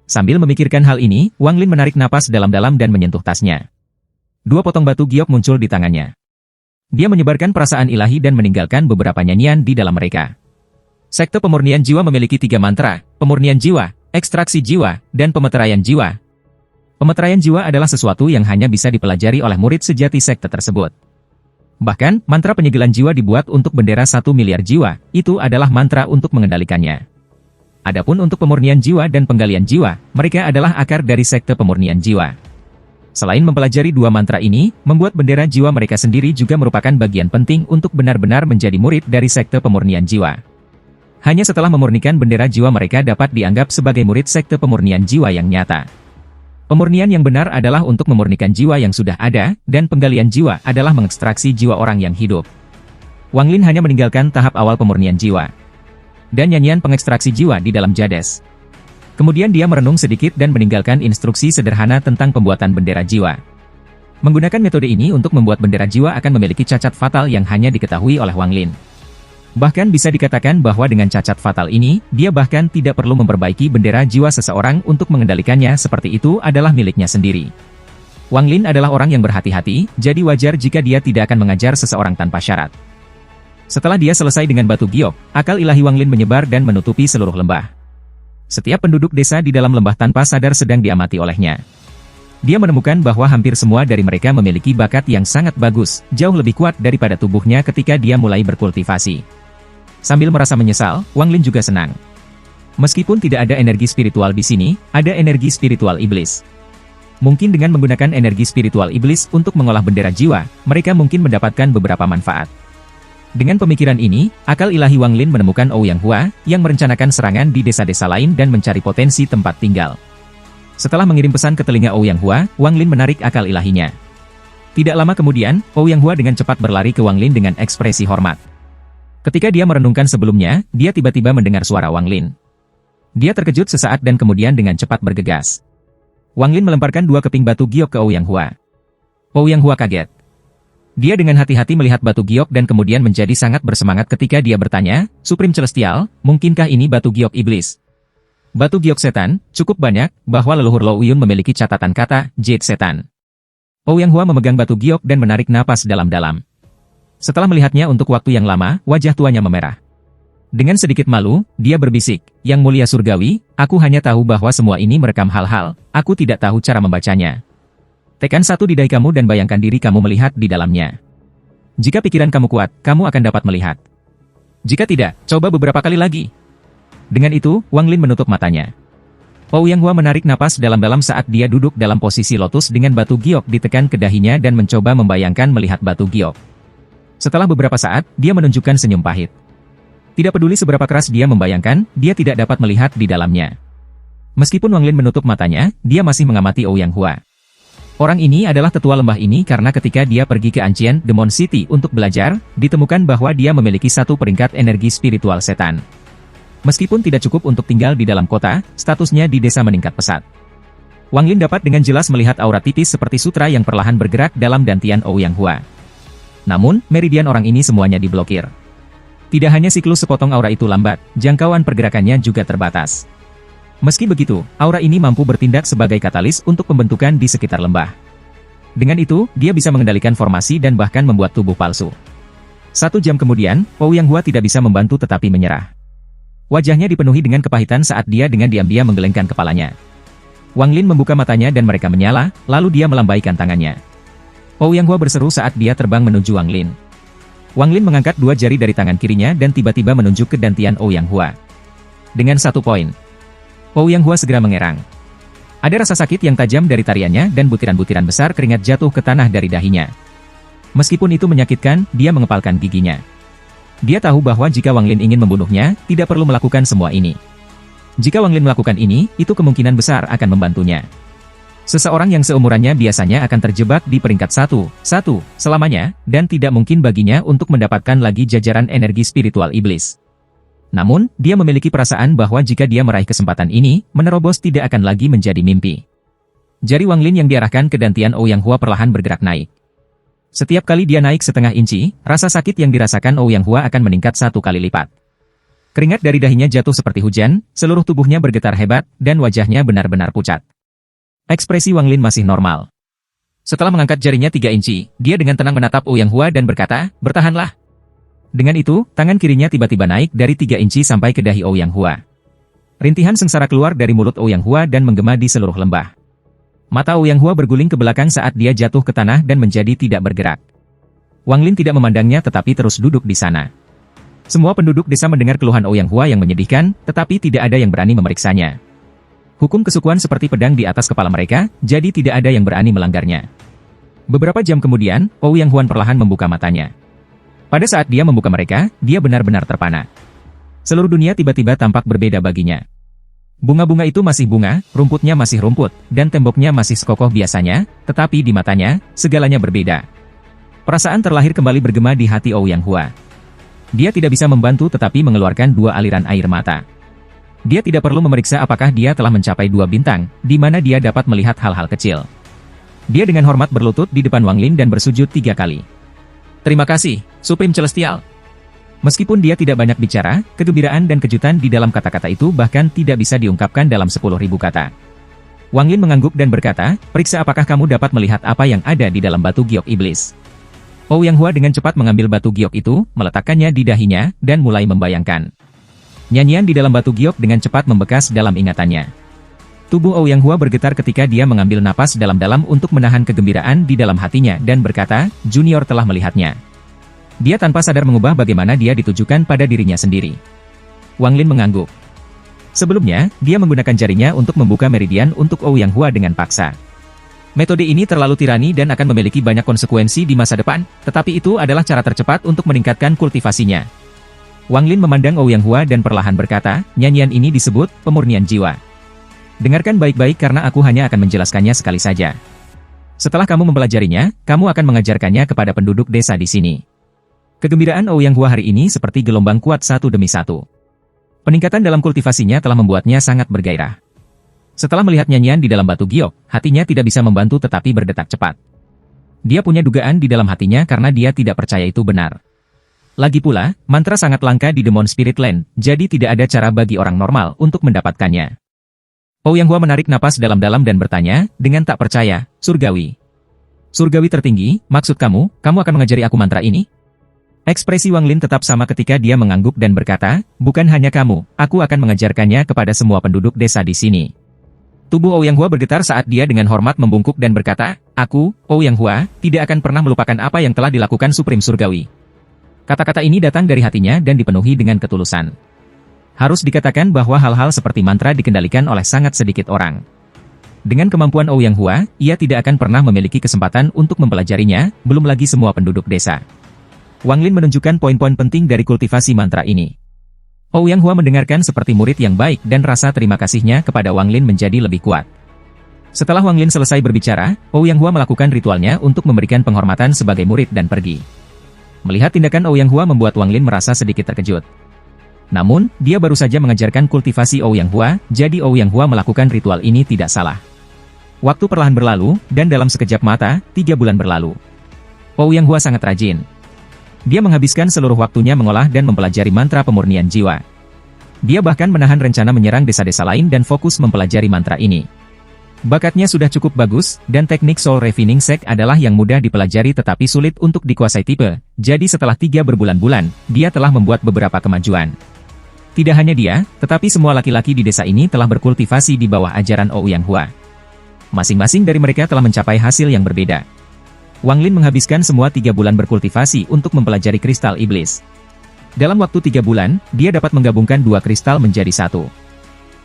Sambil memikirkan hal ini, Wang Lin menarik napas dalam-dalam dan menyentuh tasnya. 2 potong batu giok muncul di tangannya. Dia menyebarkan perasaan ilahi dan meninggalkan beberapa nyanyian di dalam mereka. Sekte pemurnian jiwa memiliki 3 mantra, pemurnian jiwa, ekstraksi jiwa, dan pemeteraian jiwa. Pemeteraian jiwa adalah sesuatu yang hanya bisa dipelajari oleh murid sejati sekte tersebut. Bahkan, mantra penyegelan jiwa dibuat untuk bendera 1 miliar jiwa, itu adalah mantra untuk mengendalikannya. Adapun untuk pemurnian jiwa dan penggalian jiwa, mereka adalah akar dari sekte pemurnian jiwa. Selain mempelajari dua mantra ini, membuat bendera jiwa mereka sendiri juga merupakan bagian penting untuk benar-benar menjadi murid dari sekte pemurnian jiwa. Hanya setelah memurnikan bendera jiwa mereka dapat dianggap sebagai murid sekte pemurnian jiwa yang nyata. Pemurnian yang benar adalah untuk memurnikan jiwa yang sudah ada, dan penggalian jiwa adalah mengekstraksi jiwa orang yang hidup. Wang Lin hanya meninggalkan tahap awal pemurnian jiwa dan nyanyian pengekstraksi jiwa di dalam jades. Kemudian dia merenung sedikit dan meninggalkan instruksi sederhana tentang pembuatan bendera jiwa. Menggunakan metode ini untuk membuat bendera jiwa akan memiliki cacat fatal yang hanya diketahui oleh Wang Lin. Bahkan bisa dikatakan bahwa dengan cacat fatal ini, dia bahkan tidak perlu memperbaiki bendera jiwa seseorang untuk mengendalikannya seperti itu adalah miliknya sendiri. Wang Lin adalah orang yang berhati-hati, jadi wajar jika dia tidak akan mengajar seseorang tanpa syarat. Setelah dia selesai dengan batu giok, akal ilahi Wang Lin menyebar dan menutupi seluruh lembah. Setiap penduduk desa di dalam lembah tanpa sadar sedang diamati olehnya. Dia menemukan bahwa hampir semua dari mereka memiliki bakat yang sangat bagus, jauh lebih kuat daripada tubuhnya ketika dia mulai berkultivasi. Sambil merasa menyesal, Wang Lin juga senang. Meskipun tidak ada energi spiritual di sini, ada energi spiritual iblis. Mungkin dengan menggunakan energi spiritual iblis untuk mengolah bendera jiwa, mereka mungkin mendapatkan beberapa manfaat. Dengan pemikiran ini, akal ilahi Wang Lin menemukan Ouyang Hua, yang merencanakan serangan di desa-desa lain dan mencari potensi tempat tinggal. Setelah mengirim pesan ke telinga Ouyang Hua, Wang Lin menarik akal ilahinya. Tidak lama kemudian, Ouyang Hua dengan cepat berlari ke Wang Lin dengan ekspresi hormat. Ketika dia merenungkan sebelumnya, dia tiba-tiba mendengar suara Wang Lin. Dia terkejut sesaat dan kemudian dengan cepat bergegas. Wang Lin melemparkan dua keping batu giok ke Ouyang Hua. Ouyang Hua kaget. Dia dengan hati-hati melihat batu giok dan kemudian menjadi sangat bersemangat ketika dia bertanya, Supreme Celestial, mungkinkah ini batu giok iblis? Batu giok setan, cukup banyak, bahwa leluhur Lo Uyun memiliki catatan kata, Jade Setan. Ouyang Hua memegang batu giok dan menarik napas dalam-dalam. Setelah melihatnya untuk waktu yang lama, wajah tuanya memerah. Dengan sedikit malu, dia berbisik, Yang Mulia Surgawi, aku hanya tahu bahwa semua ini merekam hal-hal, aku tidak tahu cara membacanya. Tekan satu di dai kamu dan bayangkan diri kamu melihat di dalamnya. Jika pikiran kamu kuat, kamu akan dapat melihat. Jika tidak, coba beberapa kali lagi. Dengan itu, Wang Lin menutup matanya. Ouyang Hua menarik napas dalam-dalam saat dia duduk dalam posisi lotus dengan batu giok ditekan ke dahinya dan mencoba membayangkan melihat batu giok. Setelah beberapa saat, dia menunjukkan senyum pahit. Tidak peduli seberapa keras dia membayangkan, dia tidak dapat melihat di dalamnya. Meskipun Wang Lin menutup matanya, dia masih mengamati Ouyang Hua. Orang ini adalah tetua lembah ini karena ketika dia pergi ke Ancient Demon City untuk belajar, ditemukan bahwa dia memiliki satu peringkat energi spiritual setan. Meskipun tidak cukup untuk tinggal di dalam kota, statusnya di desa meningkat pesat. Wang Lin dapat dengan jelas melihat aura tipis seperti sutra yang perlahan bergerak dalam dantian Ouyang Hua. Namun, meridian orang ini semuanya diblokir. Tidak hanya siklus sepotong aura itu lambat, jangkauan pergerakannya juga terbatas. Meski begitu, aura ini mampu bertindak sebagai katalis untuk pembentukan di sekitar lembah. Dengan itu, dia bisa mengendalikan formasi dan bahkan membuat tubuh palsu. 1 jam kemudian, Ouyang Hua tidak bisa membantu tetapi menyerah. Wajahnya dipenuhi dengan kepahitan saat dia dengan diam-diam menggelengkan kepalanya. Wang Lin membuka matanya dan mereka menyala, lalu dia melambaikan tangannya. Ouyang Hua berseru saat dia terbang menuju Wang Lin. Wang Lin mengangkat 2 jari dari tangan kirinya dan tiba-tiba menunjuk ke dantian Ouyang Hua. Dengan 1 poin. Ouyang Hua segera mengerang. Ada rasa sakit yang tajam dari tariannya dan butiran-butiran besar keringat jatuh ke tanah dari dahinya. Meskipun itu menyakitkan, dia mengepalkan giginya. Dia tahu bahwa jika Wang Lin ingin membunuhnya, tidak perlu melakukan semua ini. Jika Wang Lin melakukan ini, itu kemungkinan besar akan membantunya. Seseorang yang seumurannya biasanya akan terjebak di peringkat 1 selamanya, dan tidak mungkin baginya untuk mendapatkan lagi jajaran energi spiritual iblis. Namun, dia memiliki perasaan bahwa jika dia meraih kesempatan ini, menerobos tidak akan lagi menjadi mimpi. Jari Wang Lin yang diarahkan ke dantian Ouyang Hua perlahan bergerak naik. Setiap kali dia naik setengah inci, rasa sakit yang dirasakan Ouyang Hua akan meningkat 1 kali lipat. Keringat dari dahinya jatuh seperti hujan, seluruh tubuhnya bergetar hebat, dan wajahnya benar-benar pucat. Ekspresi Wang Lin masih normal. Setelah mengangkat jarinya 3 inci, dia dengan tenang menatap Ouyang Hua dan berkata, bertahanlah. Dengan itu, tangan kirinya tiba-tiba naik dari 3 inci sampai ke dahi Ouyang Hua. Rintihan sengsara keluar dari mulut Ouyang Hua dan menggema di seluruh lembah. Mata Ouyang Hua berguling ke belakang saat dia jatuh ke tanah dan menjadi tidak bergerak. Wang Lin tidak memandangnya tetapi terus duduk di sana. Semua penduduk desa mendengar keluhan Ouyang Hua yang menyedihkan, tetapi tidak ada yang berani memeriksanya. Hukum kesukuan seperti pedang di atas kepala mereka, jadi tidak ada yang berani melanggarnya. Beberapa jam kemudian, Ouyang Hua perlahan membuka matanya. Pada saat dia membuka mereka, dia benar-benar terpana. Seluruh dunia tiba-tiba tampak berbeda baginya. Bunga-bunga itu masih bunga, rumputnya masih rumput, dan temboknya masih sekokoh biasanya, tetapi di matanya, segalanya berbeda. Perasaan terlahir kembali bergema di hati Ouyang Hua. Dia tidak bisa membantu tetapi mengeluarkan 2 aliran air mata. Dia tidak perlu memeriksa apakah dia telah mencapai 2 bintang, di mana dia dapat melihat hal-hal kecil. Dia dengan hormat berlutut di depan Wang Lin dan bersujud 3 kali. Terima kasih, Supreme Celestial. Meskipun dia tidak banyak bicara, kegembiraan dan kejutan di dalam kata-kata itu bahkan tidak bisa diungkapkan dalam 10.000 kata. Wang Lin mengangguk dan berkata, periksa apakah kamu dapat melihat apa yang ada di dalam batu giok iblis. Ouyang Hua dengan cepat mengambil batu giok itu, meletakkannya di dahinya, dan mulai membayangkan. Nyanyian di dalam batu giok dengan cepat membekas dalam ingatannya. Tubuh Ouyang Hua bergetar ketika dia mengambil napas dalam-dalam untuk menahan kegembiraan di dalam hatinya dan berkata, Junior telah melihatnya. Dia tanpa sadar mengubah bagaimana dia ditujukan pada dirinya sendiri. Wang Lin mengangguk. Sebelumnya, dia menggunakan jarinya untuk membuka meridian untuk Ouyang Hua dengan paksa. Metode ini terlalu tirani dan akan memiliki banyak konsekuensi di masa depan, tetapi itu adalah cara tercepat untuk meningkatkan kultivasinya. Wang Lin memandang Ouyang Hua dan perlahan berkata, nyanyian ini disebut pemurnian jiwa. Dengarkan baik-baik karena aku hanya akan menjelaskannya sekali saja. Setelah kamu mempelajarinya, kamu akan mengajarkannya kepada penduduk desa di sini. Kegembiraan Ouyang Hua hari ini seperti gelombang kuat satu demi satu. Peningkatan dalam kultivasinya telah membuatnya sangat bergairah. Setelah melihat nyanyian di dalam batu giok, hatinya tidak bisa membantu tetapi berdetak cepat. Dia punya dugaan di dalam hatinya karena dia tidak percaya itu benar. Lagi pula, mantra sangat langka di Demon Spirit Land, jadi tidak ada cara bagi orang normal untuk mendapatkannya. Ouyang Hua menarik napas dalam-dalam dan bertanya, dengan tak percaya, surgawi. Surgawi tertinggi, maksud kamu akan mengajari aku mantra ini? Ekspresi Wang Lin tetap sama ketika dia mengangguk dan berkata, bukan hanya kamu, aku akan mengajarkannya kepada semua penduduk desa di sini. Tubuh Ouyang Hua bergetar saat dia dengan hormat membungkuk dan berkata, aku, Ouyang Hua, tidak akan pernah melupakan apa yang telah dilakukan Supreme Surgawi. Kata-kata ini datang dari hatinya dan dipenuhi dengan ketulusan. Harus dikatakan bahwa hal-hal seperti mantra dikendalikan oleh sangat sedikit orang. Dengan kemampuan Ouyang Hua, ia tidak akan pernah memiliki kesempatan untuk mempelajarinya, belum lagi semua penduduk desa. Wang Lin menunjukkan poin-poin penting dari kultivasi mantra ini. Ouyang Hua mendengarkan seperti murid yang baik dan rasa terima kasihnya kepada Wang Lin menjadi lebih kuat. Setelah Wang Lin selesai berbicara, Ouyang Hua melakukan ritualnya untuk memberikan penghormatan sebagai murid dan pergi. Melihat tindakan Ouyang Hua membuat Wang Lin merasa sedikit terkejut. Namun, dia baru saja mengajarkan kultivasi Ouyang Hua, jadi Ouyang Hua melakukan ritual ini tidak salah. Waktu perlahan berlalu, dan dalam sekejap mata, 3 bulan berlalu. Ouyang Hua sangat rajin. Dia menghabiskan seluruh waktunya mengolah dan mempelajari mantra pemurnian jiwa. Dia bahkan menahan rencana menyerang desa-desa lain dan fokus mempelajari mantra ini. Bakatnya sudah cukup bagus, dan teknik Soul Refining Sect adalah yang mudah dipelajari tetapi sulit untuk dikuasai tipe. Jadi setelah 3 berbulan-bulan, dia telah membuat beberapa kemajuan. Tidak hanya dia, tetapi semua laki-laki di desa ini telah berkultivasi di bawah ajaran Ouyang Hua. Masing-masing dari mereka telah mencapai hasil yang berbeda. Wang Lin menghabiskan semua 3 bulan berkultivasi untuk mempelajari kristal iblis. Dalam waktu 3 bulan, dia dapat menggabungkan 2 kristal menjadi 1.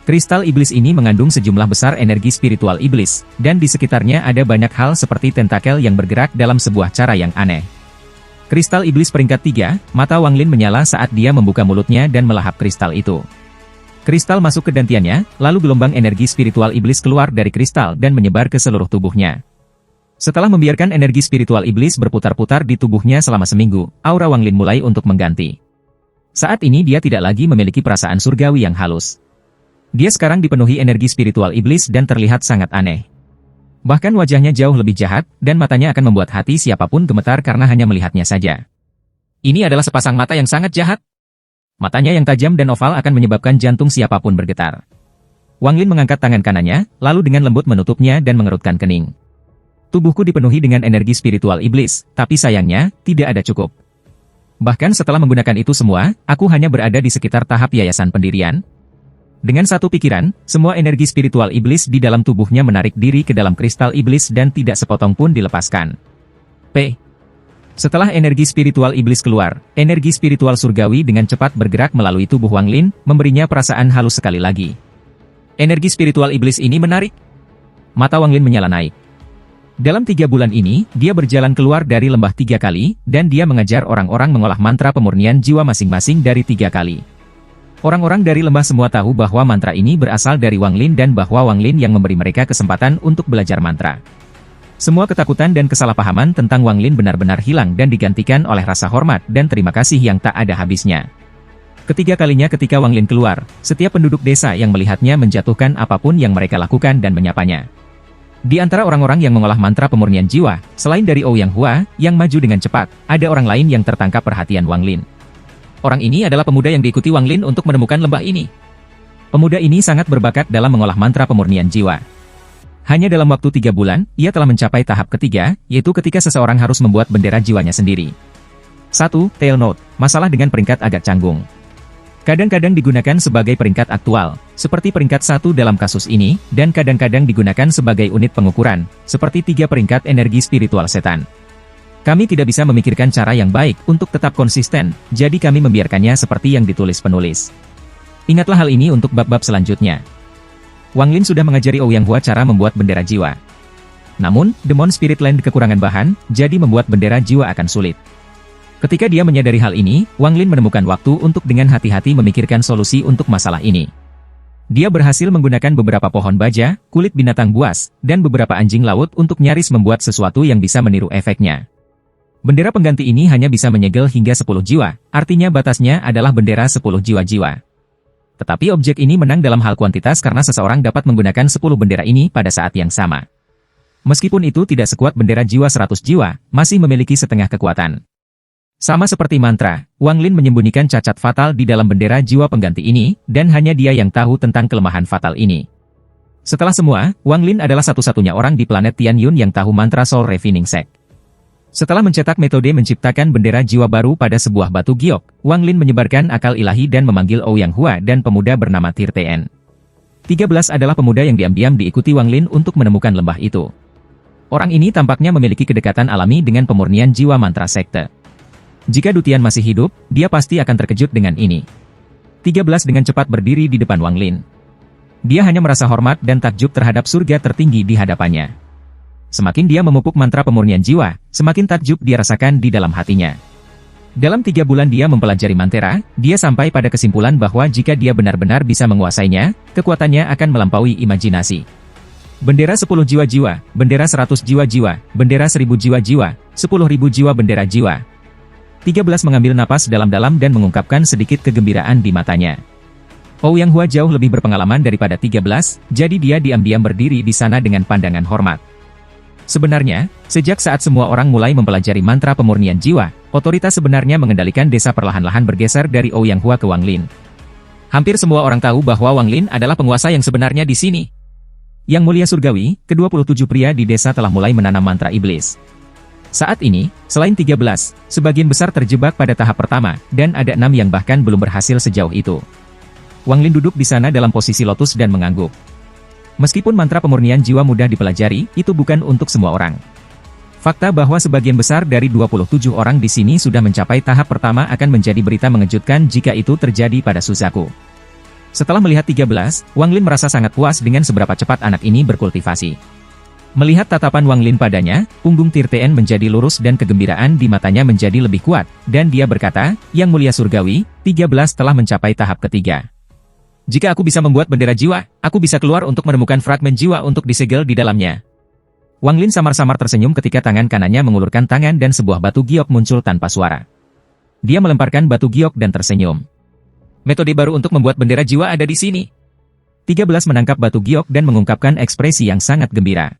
Kristal iblis ini mengandung sejumlah besar energi spiritual iblis, dan di sekitarnya ada banyak hal seperti tentakel yang bergerak dalam sebuah cara yang aneh. Kristal iblis peringkat 3, mata Wang Lin menyala saat dia membuka mulutnya dan melahap kristal itu. Kristal masuk ke dantiannya, lalu gelombang energi spiritual iblis keluar dari kristal dan menyebar ke seluruh tubuhnya. Setelah membiarkan energi spiritual iblis berputar-putar di tubuhnya selama seminggu, aura Wang Lin mulai untuk mengganti. Saat ini dia tidak lagi memiliki perasaan surgawi yang halus. Dia sekarang dipenuhi energi spiritual iblis dan terlihat sangat aneh. Bahkan wajahnya jauh lebih jahat, dan matanya akan membuat hati siapapun gemetar karena hanya melihatnya saja. Ini adalah sepasang mata yang sangat jahat. Matanya yang tajam dan oval akan menyebabkan jantung siapapun bergetar. Wang Lin mengangkat tangan kanannya, lalu dengan lembut menutupnya dan mengerutkan kening. Tubuhku dipenuhi dengan energi spiritual iblis, tapi sayangnya, tidak ada cukup. Bahkan setelah menggunakan itu semua, aku hanya berada di sekitar tahap yayasan pendirian. Dengan satu pikiran, semua energi spiritual iblis di dalam tubuhnya menarik diri ke dalam kristal iblis dan tidak sepotong pun dilepaskan. Setelah energi spiritual iblis keluar, energi spiritual surgawi dengan cepat bergerak melalui tubuh Wang Lin, memberinya perasaan halus sekali lagi. Energi spiritual iblis ini menarik. Mata Wang Lin menyala naik. Dalam 3 bulan ini, dia berjalan keluar dari lembah 3 kali, dan dia mengajar orang-orang mengolah mantra pemurnian jiwa masing-masing dari 3 kali. Orang-orang dari lembah semua tahu bahwa mantra ini berasal dari Wang Lin dan bahwa Wang Lin yang memberi mereka kesempatan untuk belajar mantra. Semua ketakutan dan kesalahpahaman tentang Wang Lin benar-benar hilang dan digantikan oleh rasa hormat dan terima kasih yang tak ada habisnya. Ketiga kalinya ketika Wang Lin keluar, setiap penduduk desa yang melihatnya menjatuhkan apapun yang mereka lakukan dan menyapanya. Di antara orang-orang yang mengolah mantra pemurnian jiwa, selain dari Ouyang Hua, yang maju dengan cepat, ada orang lain yang tertangkap perhatian Wang Lin. Orang ini adalah pemuda yang diikuti Wang Lin untuk menemukan lembah ini. Pemuda ini sangat berbakat dalam mengolah mantra pemurnian jiwa. Hanya dalam waktu 3 bulan, ia telah mencapai tahap ketiga, yaitu ketika seseorang harus membuat bendera jiwanya sendiri. 1. Tail Note, masalah dengan peringkat agak canggung. Kadang-kadang digunakan sebagai peringkat aktual, seperti peringkat 1 dalam kasus ini, dan kadang-kadang digunakan sebagai unit pengukuran, seperti 3 peringkat energi spiritual setan. Kami tidak bisa memikirkan cara yang baik untuk tetap konsisten, jadi kami membiarkannya seperti yang ditulis penulis. Ingatlah hal ini untuk bab-bab selanjutnya. Wang Lin sudah mengajari Ouyang Hua cara membuat bendera jiwa. Namun, Demon Spirit Land kekurangan bahan, jadi membuat bendera jiwa akan sulit. Ketika dia menyadari hal ini, Wang Lin menemukan waktu untuk dengan hati-hati memikirkan solusi untuk masalah ini. Dia berhasil menggunakan beberapa pohon baja, kulit binatang buas, dan beberapa anjing laut untuk nyaris membuat sesuatu yang bisa meniru efeknya. Bendera pengganti ini hanya bisa menyegel hingga 10 jiwa, artinya batasnya adalah bendera 10 jiwa-jiwa. Tetapi objek ini menang dalam hal kuantitas karena seseorang dapat menggunakan 10 bendera ini pada saat yang sama. Meskipun itu tidak sekuat bendera jiwa 100 jiwa, masih memiliki setengah kekuatan. Sama seperti mantra, Wang Lin menyembunyikan cacat fatal di dalam bendera jiwa pengganti ini, dan hanya dia yang tahu tentang kelemahan fatal ini. Setelah semua, Wang Lin adalah satu-satunya orang di planet Tianyun yang tahu mantra Soul Refining Sect. Setelah mencetak metode menciptakan bendera jiwa baru pada sebuah batu giok, Wang Lin menyebarkan akal ilahi dan memanggil Ouyang Hua dan pemuda bernama Tirten. 13 adalah pemuda yang diam-diam diikuti Wang Lin untuk menemukan lembah itu. Orang ini tampaknya memiliki kedekatan alami dengan pemurnian jiwa mantra sekte. Jika Dutian masih hidup, dia pasti akan terkejut dengan ini. 13 dengan cepat berdiri di depan Wang Lin. Dia hanya merasa hormat dan takjub terhadap surga tertinggi di hadapannya. Semakin dia memupuk mantra pemurnian jiwa, semakin takjub dia rasakan di dalam hatinya. Dalam 3 bulan dia mempelajari mantra, dia sampai pada kesimpulan bahwa jika dia benar-benar bisa menguasainya, kekuatannya akan melampaui imajinasi. Bendera 10 jiwa-jiwa, bendera 100 jiwa-jiwa, bendera 1000 jiwa-jiwa, 10.000 jiwa bendera jiwa. 13 mengambil napas dalam-dalam dan mengungkapkan sedikit kegembiraan di matanya. Ouyang Hua jauh lebih berpengalaman daripada 13, jadi dia diam-diam berdiri di sana dengan pandangan hormat. Sebenarnya, sejak saat semua orang mulai mempelajari mantra pemurnian jiwa, otoritas sebenarnya mengendalikan desa perlahan-lahan bergeser dari Ouyang Hua ke Wang Lin. Hampir semua orang tahu bahwa Wang Lin adalah penguasa yang sebenarnya di sini. Yang mulia surgawi, ke-27 pria di desa telah mulai menanam mantra iblis. Saat ini, selain 13, sebagian besar terjebak pada tahap pertama, dan ada 6 yang bahkan belum berhasil sejauh itu. Wang Lin duduk di sana dalam posisi lotus dan mengangguk. Meskipun mantra pemurnian jiwa mudah dipelajari, itu bukan untuk semua orang. Fakta bahwa sebagian besar dari 27 orang di sini sudah mencapai tahap pertama akan menjadi berita mengejutkan jika itu terjadi pada Suzaku. Setelah melihat 13, Wang Lin merasa sangat puas dengan seberapa cepat anak ini berkultivasi. Melihat tatapan Wang Lin padanya, punggung Tirten menjadi lurus dan kegembiraan di matanya menjadi lebih kuat, dan dia berkata, "Yang mulia surgawi, 13 telah mencapai tahap ketiga. Jika aku bisa membuat bendera jiwa, aku bisa keluar untuk menemukan fragmen jiwa untuk disegel di dalamnya." Wang Lin samar-samar tersenyum ketika tangan kanannya mengulurkan tangan dan sebuah batu giok muncul tanpa suara. Dia melemparkan batu giok dan tersenyum. Metode baru untuk membuat bendera jiwa ada di sini. 13 menangkap batu giok dan mengungkapkan ekspresi yang sangat gembira.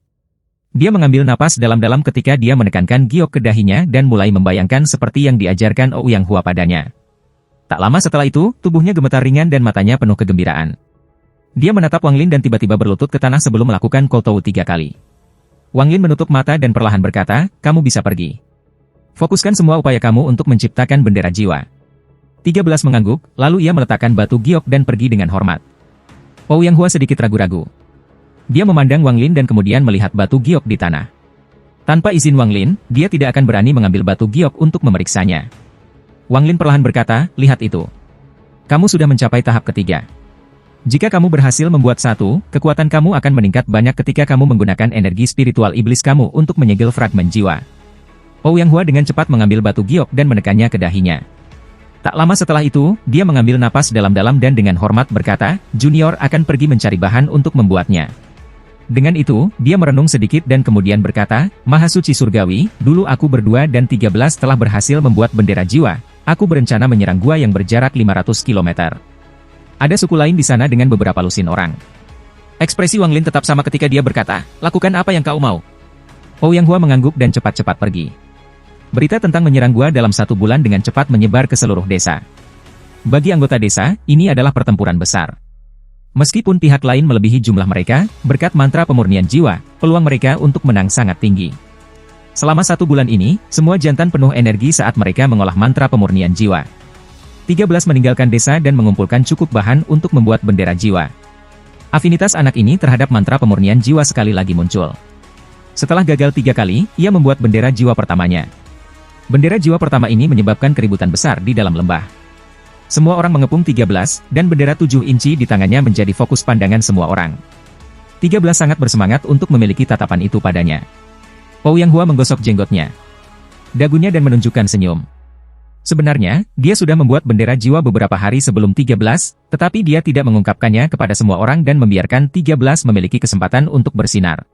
Dia mengambil napas dalam-dalam ketika dia menekankan giok ke dahinya dan mulai membayangkan seperti yang diajarkan Ouyang Hua padanya. Tak lama setelah itu, tubuhnya gemetar ringan dan matanya penuh kegembiraan. Dia menatap Wang Lin dan tiba-tiba berlutut ke tanah sebelum melakukan Koutou 3 kali. Wang Lin menutup mata dan perlahan berkata, "Kamu bisa pergi. Fokuskan semua upaya kamu untuk menciptakan bendera jiwa." 13 mengangguk, lalu ia meletakkan batu giok dan pergi dengan hormat. Ouyang Hua sedikit ragu-ragu. Dia memandang Wang Lin dan kemudian melihat batu giok di tanah. Tanpa izin Wang Lin, dia tidak akan berani mengambil batu giok untuk memeriksanya. Wang Lin perlahan berkata, lihat itu. Kamu sudah mencapai tahap ketiga. Jika kamu berhasil membuat satu, kekuatan kamu akan meningkat banyak ketika kamu menggunakan energi spiritual iblis kamu untuk menyegel fragmen jiwa. Ouyang Hua dengan cepat mengambil batu giok dan menekannya ke dahinya. Tak lama setelah itu, dia mengambil napas dalam-dalam dan dengan hormat berkata, Junior akan pergi mencari bahan untuk membuatnya. Dengan itu, dia merenung sedikit dan kemudian berkata, Mahasuci Surgawi, dulu aku berdua dan 13 telah berhasil membuat bendera jiwa. Aku berencana menyerang gua yang berjarak 500 km. Ada suku lain di sana dengan beberapa lusin orang. Ekspresi Wang Lin tetap sama ketika dia berkata, lakukan apa yang kau mau. Ouyang Hua mengangguk dan cepat-cepat pergi. Berita tentang menyerang gua dalam 1 bulan dengan cepat menyebar ke seluruh desa. Bagi anggota desa, ini adalah pertempuran besar. Meskipun pihak lain melebihi jumlah mereka, berkat mantra pemurnian jiwa, peluang mereka untuk menang sangat tinggi. Selama 1 bulan ini, semua jantan penuh energi saat mereka mengolah mantra pemurnian jiwa. 13 meninggalkan desa dan mengumpulkan cukup bahan untuk membuat bendera jiwa. Afinitas anak ini terhadap mantra pemurnian jiwa sekali lagi muncul. Setelah gagal 3 kali, ia membuat bendera jiwa pertamanya. Bendera jiwa pertama ini menyebabkan keributan besar di dalam lembah. Semua orang mengepung 13, dan bendera 7 inci di tangannya menjadi fokus pandangan semua orang. 13 sangat bersemangat untuk memiliki tatapan itu padanya. Ouyang Hua menggosok jenggotnya. Dagunya dan menunjukkan senyum. Sebenarnya, dia sudah membuat bendera jiwa beberapa hari sebelum 13, tetapi dia tidak mengungkapkannya kepada semua orang dan membiarkan 13 memiliki kesempatan untuk bersinar.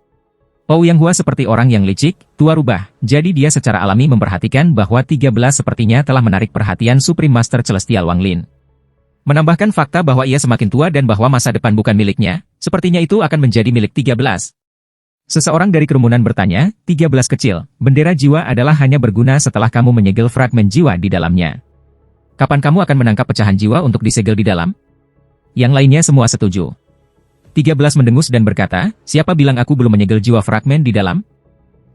Ouyang Hua seperti orang yang licik, tua rubah, jadi dia secara alami memperhatikan bahwa 13 sepertinya telah menarik perhatian Supreme Master Celestial Wang Lin. Menambahkan fakta bahwa ia semakin tua dan bahwa masa depan bukan miliknya, sepertinya itu akan menjadi milik 13. Seseorang dari kerumunan bertanya, 13 kecil, bendera jiwa adalah hanya berguna setelah kamu menyegel fragmen jiwa di dalamnya. Kapan kamu akan menangkap pecahan jiwa untuk disegel di dalam? Yang lainnya semua setuju. 13 mendengus dan berkata, siapa bilang aku belum menyegel jiwa fragmen di dalam?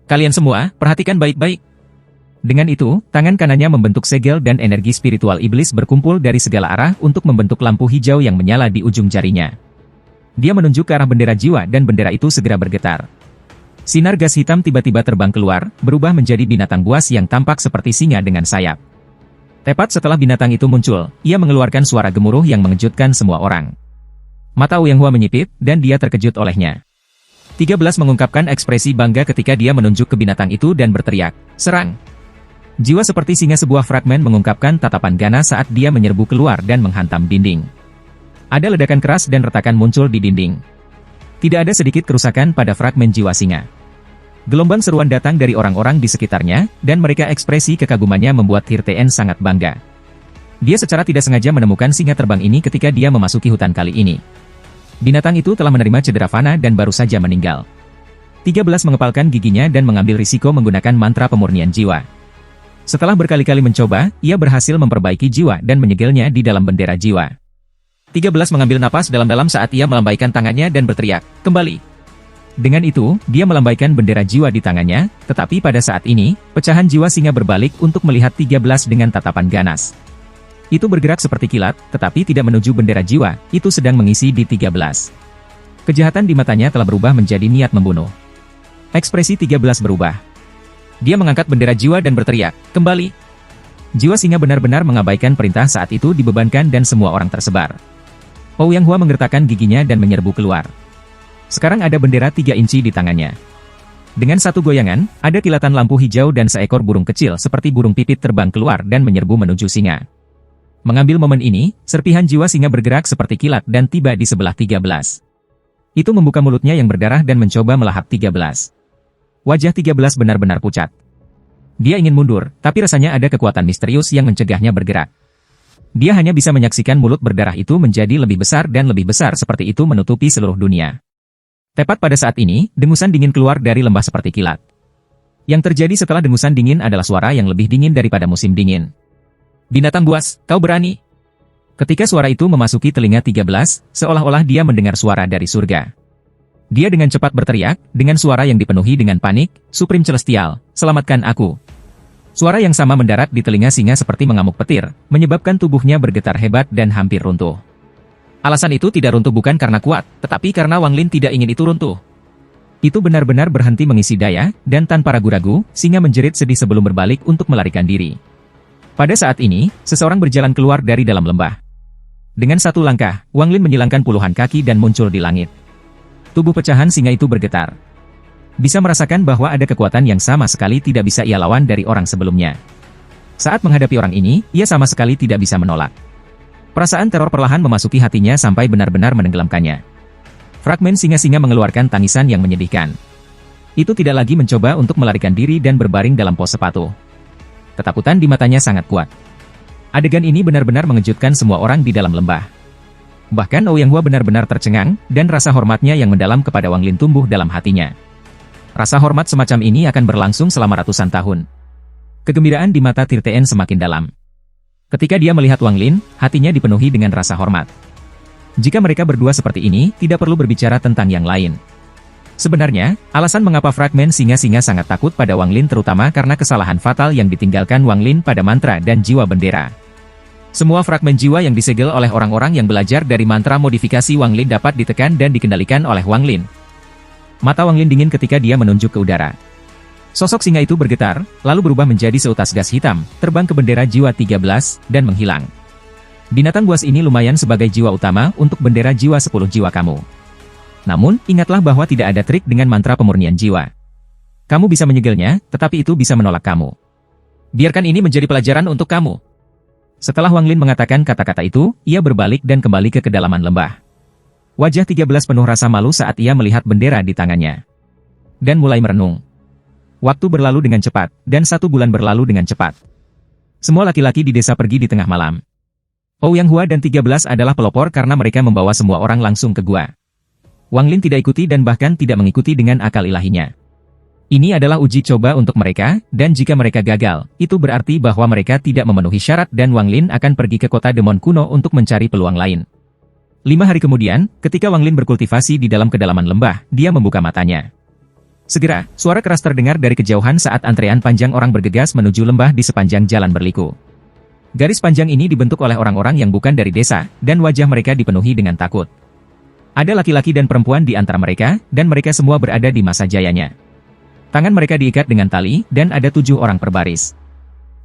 Kalian semua, perhatikan baik-baik. Dengan itu, tangan kanannya membentuk segel dan energi spiritual iblis berkumpul dari segala arah untuk membentuk lampu hijau yang menyala di ujung jarinya. Dia menunjuk ke arah bendera jiwa dan bendera itu segera bergetar. Sinar gas hitam tiba-tiba terbang keluar, berubah menjadi binatang buas yang tampak seperti singa dengan sayap. Tepat setelah binatang itu muncul, ia mengeluarkan suara gemuruh yang mengejutkan semua orang. Mata Ouyang Hua menyipit, dan dia terkejut olehnya. 13 mengungkapkan ekspresi bangga ketika dia menunjuk ke binatang itu dan berteriak, serang! Jiwa seperti singa sebuah fragmen mengungkapkan tatapan ganas saat dia menyerbu keluar dan menghantam dinding. Ada ledakan keras dan retakan muncul di dinding. Tidak ada sedikit kerusakan pada fragmen jiwa singa. Gelombang seruan datang dari orang-orang di sekitarnya, dan mereka ekspresi kekagumannya membuat Hirtien sangat bangga. Dia secara tidak sengaja menemukan singa terbang ini ketika dia memasuki hutan kali ini. Binatang itu telah menerima cedera fana dan baru saja meninggal. 13 mengepalkan giginya dan mengambil risiko menggunakan mantra pemurnian jiwa. Setelah berkali-kali mencoba, ia berhasil memperbaiki jiwa dan menyegelnya di dalam bendera jiwa. 13 mengambil napas dalam-dalam saat ia melambaikan tangannya dan berteriak, kembali. Dengan itu, dia melambaikan bendera jiwa di tangannya, tetapi pada saat ini, pecahan jiwa singa berbalik untuk melihat 13 dengan tatapan ganas. Itu bergerak seperti kilat, tetapi tidak menuju bendera jiwa, itu sedang mengisi di 13. Kejahatan di matanya telah berubah menjadi niat membunuh. Ekspresi 13 berubah. Dia mengangkat bendera jiwa dan berteriak, kembali. Jiwa singa benar-benar mengabaikan perintah saat itu dibebankan dan semua orang tersebar. Ouyang Hua menggertakkan giginya dan menyerbu keluar. Sekarang ada bendera 3 inci di tangannya. Dengan satu goyangan, ada kilatan lampu hijau dan seekor burung kecil seperti burung pipit terbang keluar dan menyerbu menuju singa. Mengambil momen ini, serpihan jiwa singa bergerak seperti kilat dan tiba di sebelah 13. Itu membuka mulutnya yang berdarah dan mencoba melahap 13. Wajah 13 benar-benar pucat. Dia ingin mundur, tapi rasanya ada kekuatan misterius yang mencegahnya bergerak. Dia hanya bisa menyaksikan mulut berdarah itu menjadi lebih besar dan lebih besar seperti itu menutupi seluruh dunia. Tepat pada saat ini, dengusan dingin keluar dari lembah seperti kilat. Yang terjadi setelah dengusan dingin adalah suara yang lebih dingin daripada musim dingin. Binatang buas, kau berani? Ketika suara itu memasuki telinga 13, seolah-olah dia mendengar suara dari surga. Dia dengan cepat berteriak, dengan suara yang dipenuhi dengan panik, Supreme Celestial, selamatkan aku. Suara yang sama mendarat di telinga singa seperti mengamuk petir, menyebabkan tubuhnya bergetar hebat dan hampir runtuh. Alasan itu tidak runtuh bukan karena kuat, tetapi karena Wang Lin tidak ingin itu runtuh. Itu benar-benar berhenti mengisi daya, dan tanpa ragu-ragu, singa menjerit sedih sebelum berbalik untuk melarikan diri. Pada saat ini, seseorang berjalan keluar dari dalam lembah. Dengan satu langkah, Wang Lin menyilangkan puluhan kaki dan muncul di langit. Tubuh pecahan singa itu bergetar. Bisa merasakan bahwa ada kekuatan yang sama sekali tidak bisa ia lawan dari orang sebelumnya. Saat menghadapi orang ini, ia sama sekali tidak bisa menolak. Perasaan teror perlahan memasuki hatinya sampai benar-benar menenggelamkannya. Fragmen singa-singa mengeluarkan tangisan yang menyedihkan. Itu tidak lagi mencoba untuk melarikan diri dan berbaring dalam pos sepatu. Ketakutan di matanya sangat kuat. Adegan ini benar-benar mengejutkan semua orang di dalam lembah. Bahkan Ouyang Hua benar-benar tercengang, dan rasa hormatnya yang mendalam kepada Wang Lin tumbuh dalam hatinya. Rasa hormat semacam ini akan berlangsung selama ratusan tahun. Kegembiraan di mata Tirteen semakin dalam. Ketika dia melihat Wang Lin, hatinya dipenuhi dengan rasa hormat. Jika mereka berdua seperti ini, tidak perlu berbicara tentang yang lain. Sebenarnya, alasan mengapa fragmen singa-singa sangat takut pada Wang Lin terutama karena kesalahan fatal yang ditinggalkan Wang Lin pada mantra dan jiwa bendera. Semua fragmen jiwa yang disegel oleh orang-orang yang belajar dari mantra modifikasi Wang Lin dapat ditekan dan dikendalikan oleh Wang Lin. Mata Wang Lin dingin ketika dia menunjuk ke udara. Sosok singa itu bergetar, lalu berubah menjadi seutas gas hitam, terbang ke bendera jiwa 13, dan menghilang. Binatang buas ini lumayan sebagai jiwa utama untuk bendera jiwa 10 jiwa kamu. Namun, ingatlah bahwa tidak ada trik dengan mantra pemurnian jiwa. Kamu bisa menyegelnya, tetapi itu bisa menolak kamu. Biarkan ini menjadi pelajaran untuk kamu. Setelah Wang Lin mengatakan kata-kata itu, ia berbalik dan kembali ke kedalaman lembah. Wajah 13 penuh rasa malu saat ia melihat bendera di tangannya. Dan mulai merenung. Waktu berlalu dengan cepat, dan 1 bulan berlalu dengan cepat. Semua laki-laki di desa pergi di tengah malam. Ouyang Hua dan 13 adalah pelopor karena mereka membawa semua orang langsung ke gua. Wang Lin tidak ikuti dan bahkan tidak mengikuti dengan akal ilahinya. Ini adalah uji coba untuk mereka, dan jika mereka gagal, itu berarti bahwa mereka tidak memenuhi syarat dan Wang Lin akan pergi ke kota Demon kuno untuk mencari peluang lain. 5 hari kemudian, ketika Wang Lin berkultivasi di dalam kedalaman lembah, dia membuka matanya. Segera, suara keras terdengar dari kejauhan saat antrean panjang orang bergegas menuju lembah di sepanjang jalan berliku. Garis panjang ini dibentuk oleh orang-orang yang bukan dari desa, dan wajah mereka dipenuhi dengan takut. Ada laki-laki dan perempuan di antara mereka, dan mereka semua berada di masa jayanya. Tangan mereka diikat dengan tali, dan ada 7 orang per baris.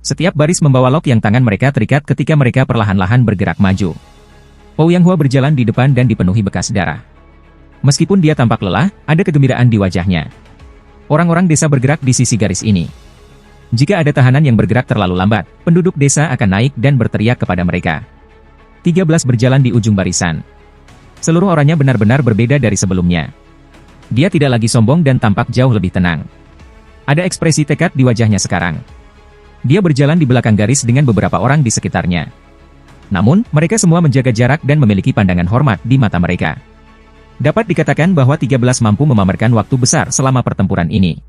Setiap baris membawa lok yang tangan mereka terikat ketika mereka perlahan-lahan bergerak maju. Ouyang Hua berjalan di depan dan dipenuhi bekas darah. Meskipun dia tampak lelah, ada kegembiraan di wajahnya. Orang-orang desa bergerak di sisi garis ini. Jika ada tahanan yang bergerak terlalu lambat, penduduk desa akan naik dan berteriak kepada mereka. 13 berjalan di ujung barisan. Seluruh orangnya benar-benar berbeda dari sebelumnya. Dia tidak lagi sombong dan tampak jauh lebih tenang. Ada ekspresi tekad di wajahnya sekarang. Dia berjalan di belakang garis dengan beberapa orang di sekitarnya. Namun, mereka semua menjaga jarak dan memiliki pandangan hormat di mata mereka. Dapat dikatakan bahwa 13 mampu memamerkan waktu besar selama pertempuran ini.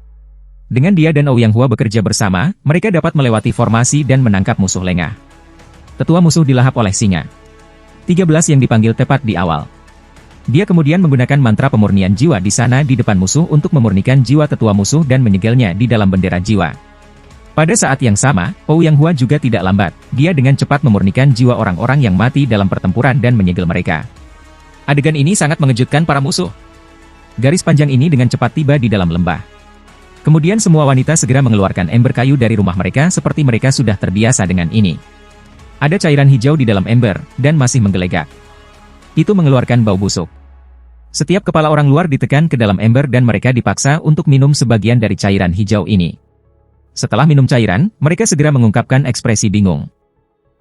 Dengan dia dan Ouyang Hua bekerja bersama, mereka dapat melewati formasi dan menangkap musuh lengah. Tetua musuh dilahap oleh singa. 13 yang dipanggil tepat di awal. Dia kemudian menggunakan mantra pemurnian jiwa di sana di depan musuh untuk memurnikan jiwa tetua musuh dan menyegelnya di dalam bendera jiwa. Pada saat yang sama, Ouyang Hua juga tidak lambat. Dia dengan cepat memurnikan jiwa orang-orang yang mati dalam pertempuran dan menyegel mereka. Adegan ini sangat mengejutkan para musuh. Garis panjang ini dengan cepat tiba di dalam lembah. Kemudian semua wanita segera mengeluarkan ember kayu dari rumah mereka seperti mereka sudah terbiasa dengan ini. Ada cairan hijau di dalam ember, dan masih menggelegak. Itu mengeluarkan bau busuk. Setiap kepala orang luar ditekan ke dalam ember dan mereka dipaksa untuk minum sebagian dari cairan hijau ini. Setelah minum cairan, mereka segera mengungkapkan ekspresi bingung.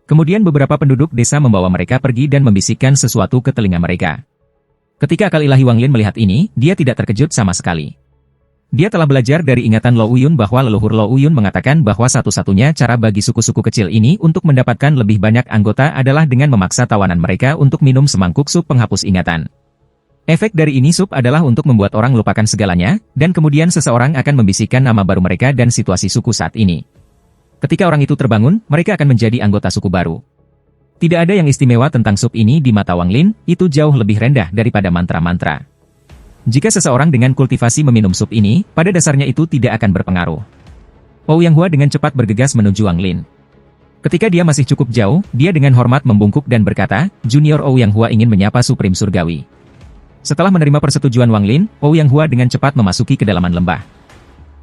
Kemudian beberapa penduduk desa membawa mereka pergi dan membisikkan sesuatu ke telinga mereka. Ketika akal ilahi Wang Lin melihat ini, dia tidak terkejut sama sekali. Dia telah belajar dari ingatan Lo Uyun bahwa leluhur Lo Uyun mengatakan bahwa satu-satunya cara bagi suku-suku kecil ini untuk mendapatkan lebih banyak anggota adalah dengan memaksa tawanan mereka untuk minum semangkuk sup penghapus ingatan. Efek dari ini sup adalah untuk membuat orang lupakan segalanya, dan kemudian seseorang akan membisikkan nama baru mereka dan situasi suku saat ini. Ketika orang itu terbangun, mereka akan menjadi anggota suku baru. Tidak ada yang istimewa tentang sup ini di mata Wang Lin, itu jauh lebih rendah daripada mantra-mantra. Jika seseorang dengan kultivasi meminum sup ini, pada dasarnya itu tidak akan berpengaruh. Ouyang Hua dengan cepat bergegas menuju Wang Lin. Ketika dia masih cukup jauh, dia dengan hormat membungkuk dan berkata, Junior Ouyang Hua ingin menyapa Supreme Surgawi. Setelah menerima persetujuan Wang Lin, Ouyang Hua dengan cepat memasuki kedalaman lembah.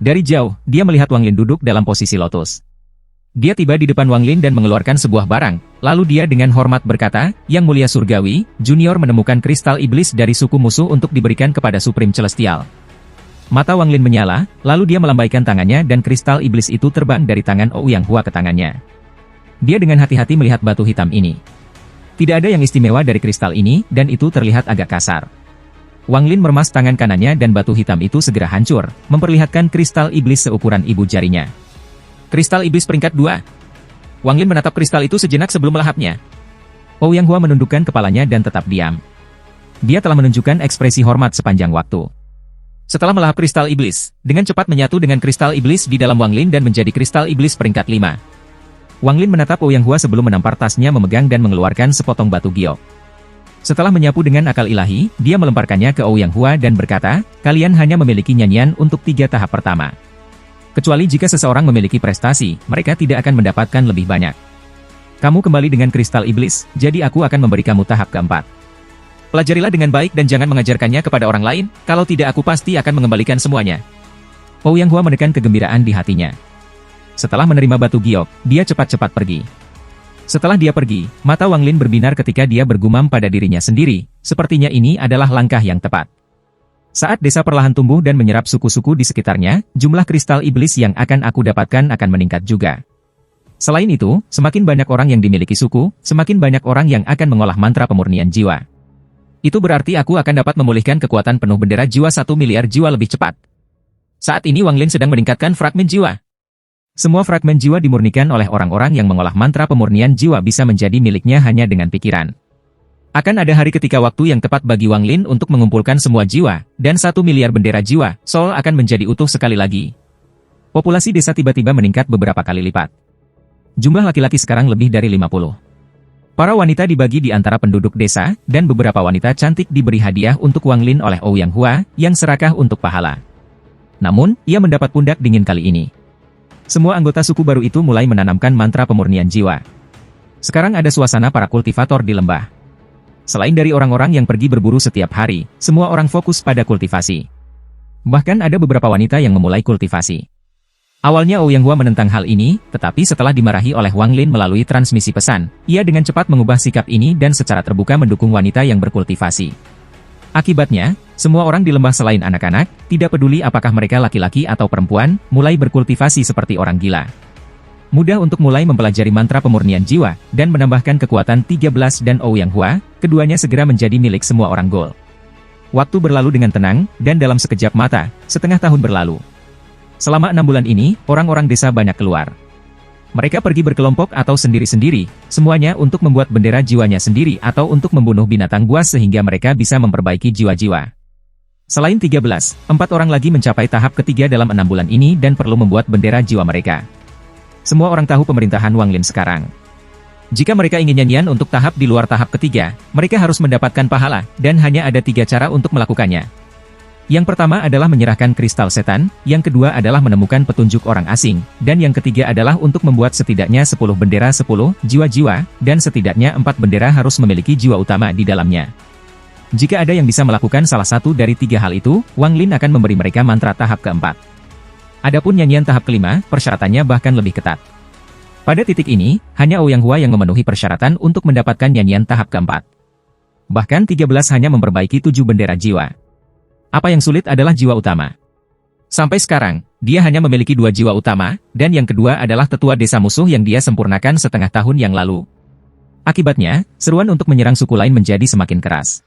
Dari jauh, dia melihat Wang Lin duduk dalam posisi lotus. Dia tiba di depan Wang Lin dan mengeluarkan sebuah barang, lalu dia dengan hormat berkata, "Yang Mulia Surgawi, Junior menemukan kristal iblis dari suku musuh untuk diberikan kepada Supreme Celestial." Mata Wang Lin menyala, lalu dia melambaikan tangannya dan kristal iblis itu terbang dari tangan Ouyang Hua ke tangannya. Dia dengan hati-hati melihat batu hitam ini. Tidak ada yang istimewa dari kristal ini, dan itu terlihat agak kasar. Wang Lin meremas tangan kanannya dan batu hitam itu segera hancur, memperlihatkan kristal iblis seukuran ibu jarinya. Kristal iblis peringkat 2. Wang Lin menatap kristal itu sejenak sebelum melahapnya. Ouyang Hua menundukkan kepalanya dan tetap diam. Dia telah menunjukkan ekspresi hormat sepanjang waktu. Setelah melahap kristal iblis, dengan cepat menyatu dengan kristal iblis di dalam Wang Lin dan menjadi kristal iblis peringkat 5. Wang Lin menatap Ouyang Hua sebelum menampar tasnya memegang dan mengeluarkan sepotong batu giok. Setelah menyapu dengan akal ilahi, dia melemparkannya ke Ouyang Hua dan berkata, "Kalian hanya memiliki nyanyian untuk 3 tahap pertama. Kecuali jika seseorang memiliki prestasi, mereka tidak akan mendapatkan lebih banyak. Kamu kembali dengan kristal iblis, jadi aku akan memberi kamu tahap keempat. Pelajarilah dengan baik dan jangan mengajarkannya kepada orang lain, kalau tidak aku pasti akan mengembalikan semuanya." Ouyang Hua menekan kegembiraan di hatinya. Setelah menerima batu giok, dia cepat-cepat pergi. Setelah dia pergi, mata Wang Lin berbinar ketika dia bergumam pada dirinya sendiri, sepertinya ini adalah langkah yang tepat. Saat desa perlahan tumbuh dan menyerap suku-suku di sekitarnya, jumlah kristal iblis yang akan aku dapatkan akan meningkat juga. Selain itu, semakin banyak orang yang dimiliki suku, semakin banyak orang yang akan mengolah mantra pemurnian jiwa. Itu berarti aku akan dapat memulihkan kekuatan penuh bendera jiwa 1 miliar jiwa lebih cepat. Saat ini Wang Lin sedang meningkatkan fragmen jiwa. Semua fragmen jiwa dimurnikan oleh orang-orang yang mengolah mantra pemurnian jiwa bisa menjadi miliknya hanya dengan pikiran. Akan ada hari ketika waktu yang tepat bagi Wang Lin untuk mengumpulkan semua jiwa, dan 1 miliar bendera jiwa, Seoul akan menjadi utuh sekali lagi. Populasi desa tiba-tiba meningkat beberapa kali lipat. Jumlah laki-laki sekarang lebih dari 50. Para wanita dibagi di antara penduduk desa, dan beberapa wanita cantik diberi hadiah untuk Wang Lin oleh Ouyang Hua, yang serakah untuk pahala. Namun, ia mendapat pundak dingin kali ini. Semua anggota suku baru itu mulai menanamkan mantra pemurnian jiwa. Sekarang ada suasana para kultivator di lembah. Selain dari orang-orang yang pergi berburu setiap hari, semua orang fokus pada kultivasi. Bahkan ada beberapa wanita yang memulai kultivasi. Awalnya Ouyang Hua menentang hal ini, tetapi setelah dimarahi oleh Wang Lin melalui transmisi pesan, ia dengan cepat mengubah sikap ini dan secara terbuka mendukung wanita yang berkultivasi. Akibatnya, semua orang di lembah selain anak-anak, tidak peduli apakah mereka laki-laki atau perempuan, mulai berkultivasi seperti orang gila. Mudah untuk mulai mempelajari mantra pemurnian jiwa, dan menambahkan kekuatan 13 dan Ouyang Hua, keduanya segera menjadi milik semua orang Gol. Waktu berlalu dengan tenang, dan dalam sekejap mata, setengah tahun berlalu. Selama 6 bulan ini, orang-orang desa banyak keluar. Mereka pergi berkelompok atau sendiri-sendiri, semuanya untuk membuat bendera jiwanya sendiri atau untuk membunuh binatang buas sehingga mereka bisa memperbaiki jiwa-jiwa. Selain 13, 4 orang lagi mencapai tahap ketiga dalam 6 bulan ini dan perlu membuat bendera jiwa mereka. Semua orang tahu pemerintahan Wang Lin sekarang. Jika mereka ingin nyanyian untuk tahap di luar tahap ketiga, mereka harus mendapatkan pahala, dan hanya ada 3 cara untuk melakukannya. Yang pertama adalah menyerahkan kristal setan, yang kedua adalah menemukan petunjuk orang asing, dan yang ketiga adalah untuk membuat setidaknya 10 bendera 10 jiwa-jiwa, dan setidaknya 4 bendera harus memiliki jiwa utama di dalamnya. Jika ada yang bisa melakukan salah satu dari 3 hal itu, Wang Lin akan memberi mereka mantra tahap keempat. Adapun nyanyian tahap kelima, persyaratannya bahkan lebih ketat. Pada titik ini, hanya Ouyang Hua yang memenuhi persyaratan untuk mendapatkan nyanyian tahap keempat. Bahkan 13 hanya memperbaiki 7 bendera jiwa. Apa yang sulit adalah jiwa utama. Sampai sekarang, dia hanya memiliki 2 jiwa utama, dan yang kedua adalah tetua desa musuh yang dia sempurnakan setengah tahun yang lalu. Akibatnya, seruan untuk menyerang suku lain menjadi semakin keras.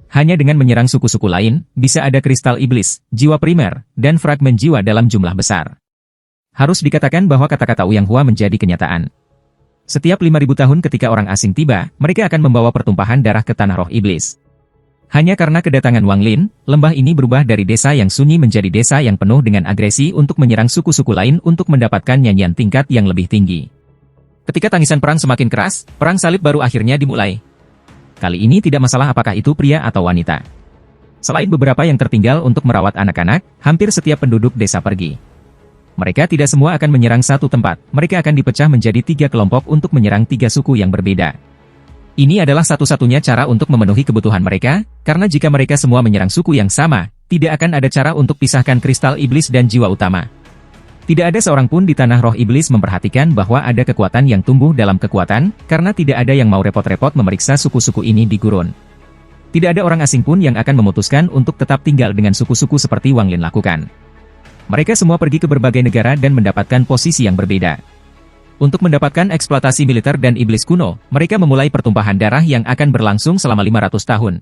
Hanya dengan menyerang suku-suku lain, bisa ada kristal iblis, jiwa primer, dan fragmen jiwa dalam jumlah besar. Harus dikatakan bahwa kata-kata Ouyang Hua menjadi kenyataan. Setiap 5.000 tahun ketika orang asing tiba, mereka akan membawa pertumpahan darah ke tanah roh iblis. Hanya karena kedatangan Wang Lin, lembah ini berubah dari desa yang sunyi menjadi desa yang penuh dengan agresi untuk menyerang suku-suku lain untuk mendapatkan nyanyian tingkat yang lebih tinggi. Ketika tangisan perang semakin keras, perang salib baru akhirnya dimulai. Kali ini tidak masalah apakah itu pria atau wanita. Selain beberapa yang tertinggal untuk merawat anak-anak, hampir setiap penduduk desa pergi. Mereka tidak semua akan menyerang satu tempat, mereka akan dipecah menjadi 3 kelompok untuk menyerang 3 suku yang berbeda. Ini adalah satu-satunya cara untuk memenuhi kebutuhan mereka, karena jika mereka semua menyerang suku yang sama, tidak akan ada cara untuk pisahkan kristal iblis dan jiwa utama. Tidak ada seorang pun di tanah roh iblis memperhatikan bahwa ada kekuatan yang tumbuh dalam kekuatan, karena tidak ada yang mau repot-repot memeriksa suku-suku ini di gurun. Tidak ada orang asing pun yang akan memutuskan untuk tetap tinggal dengan suku-suku seperti Wang Lin lakukan. Mereka semua pergi ke berbagai negara dan mendapatkan posisi yang berbeda. Untuk mendapatkan eksploitasi militer dan iblis kuno, mereka memulai pertumpahan darah yang akan berlangsung selama 500 tahun.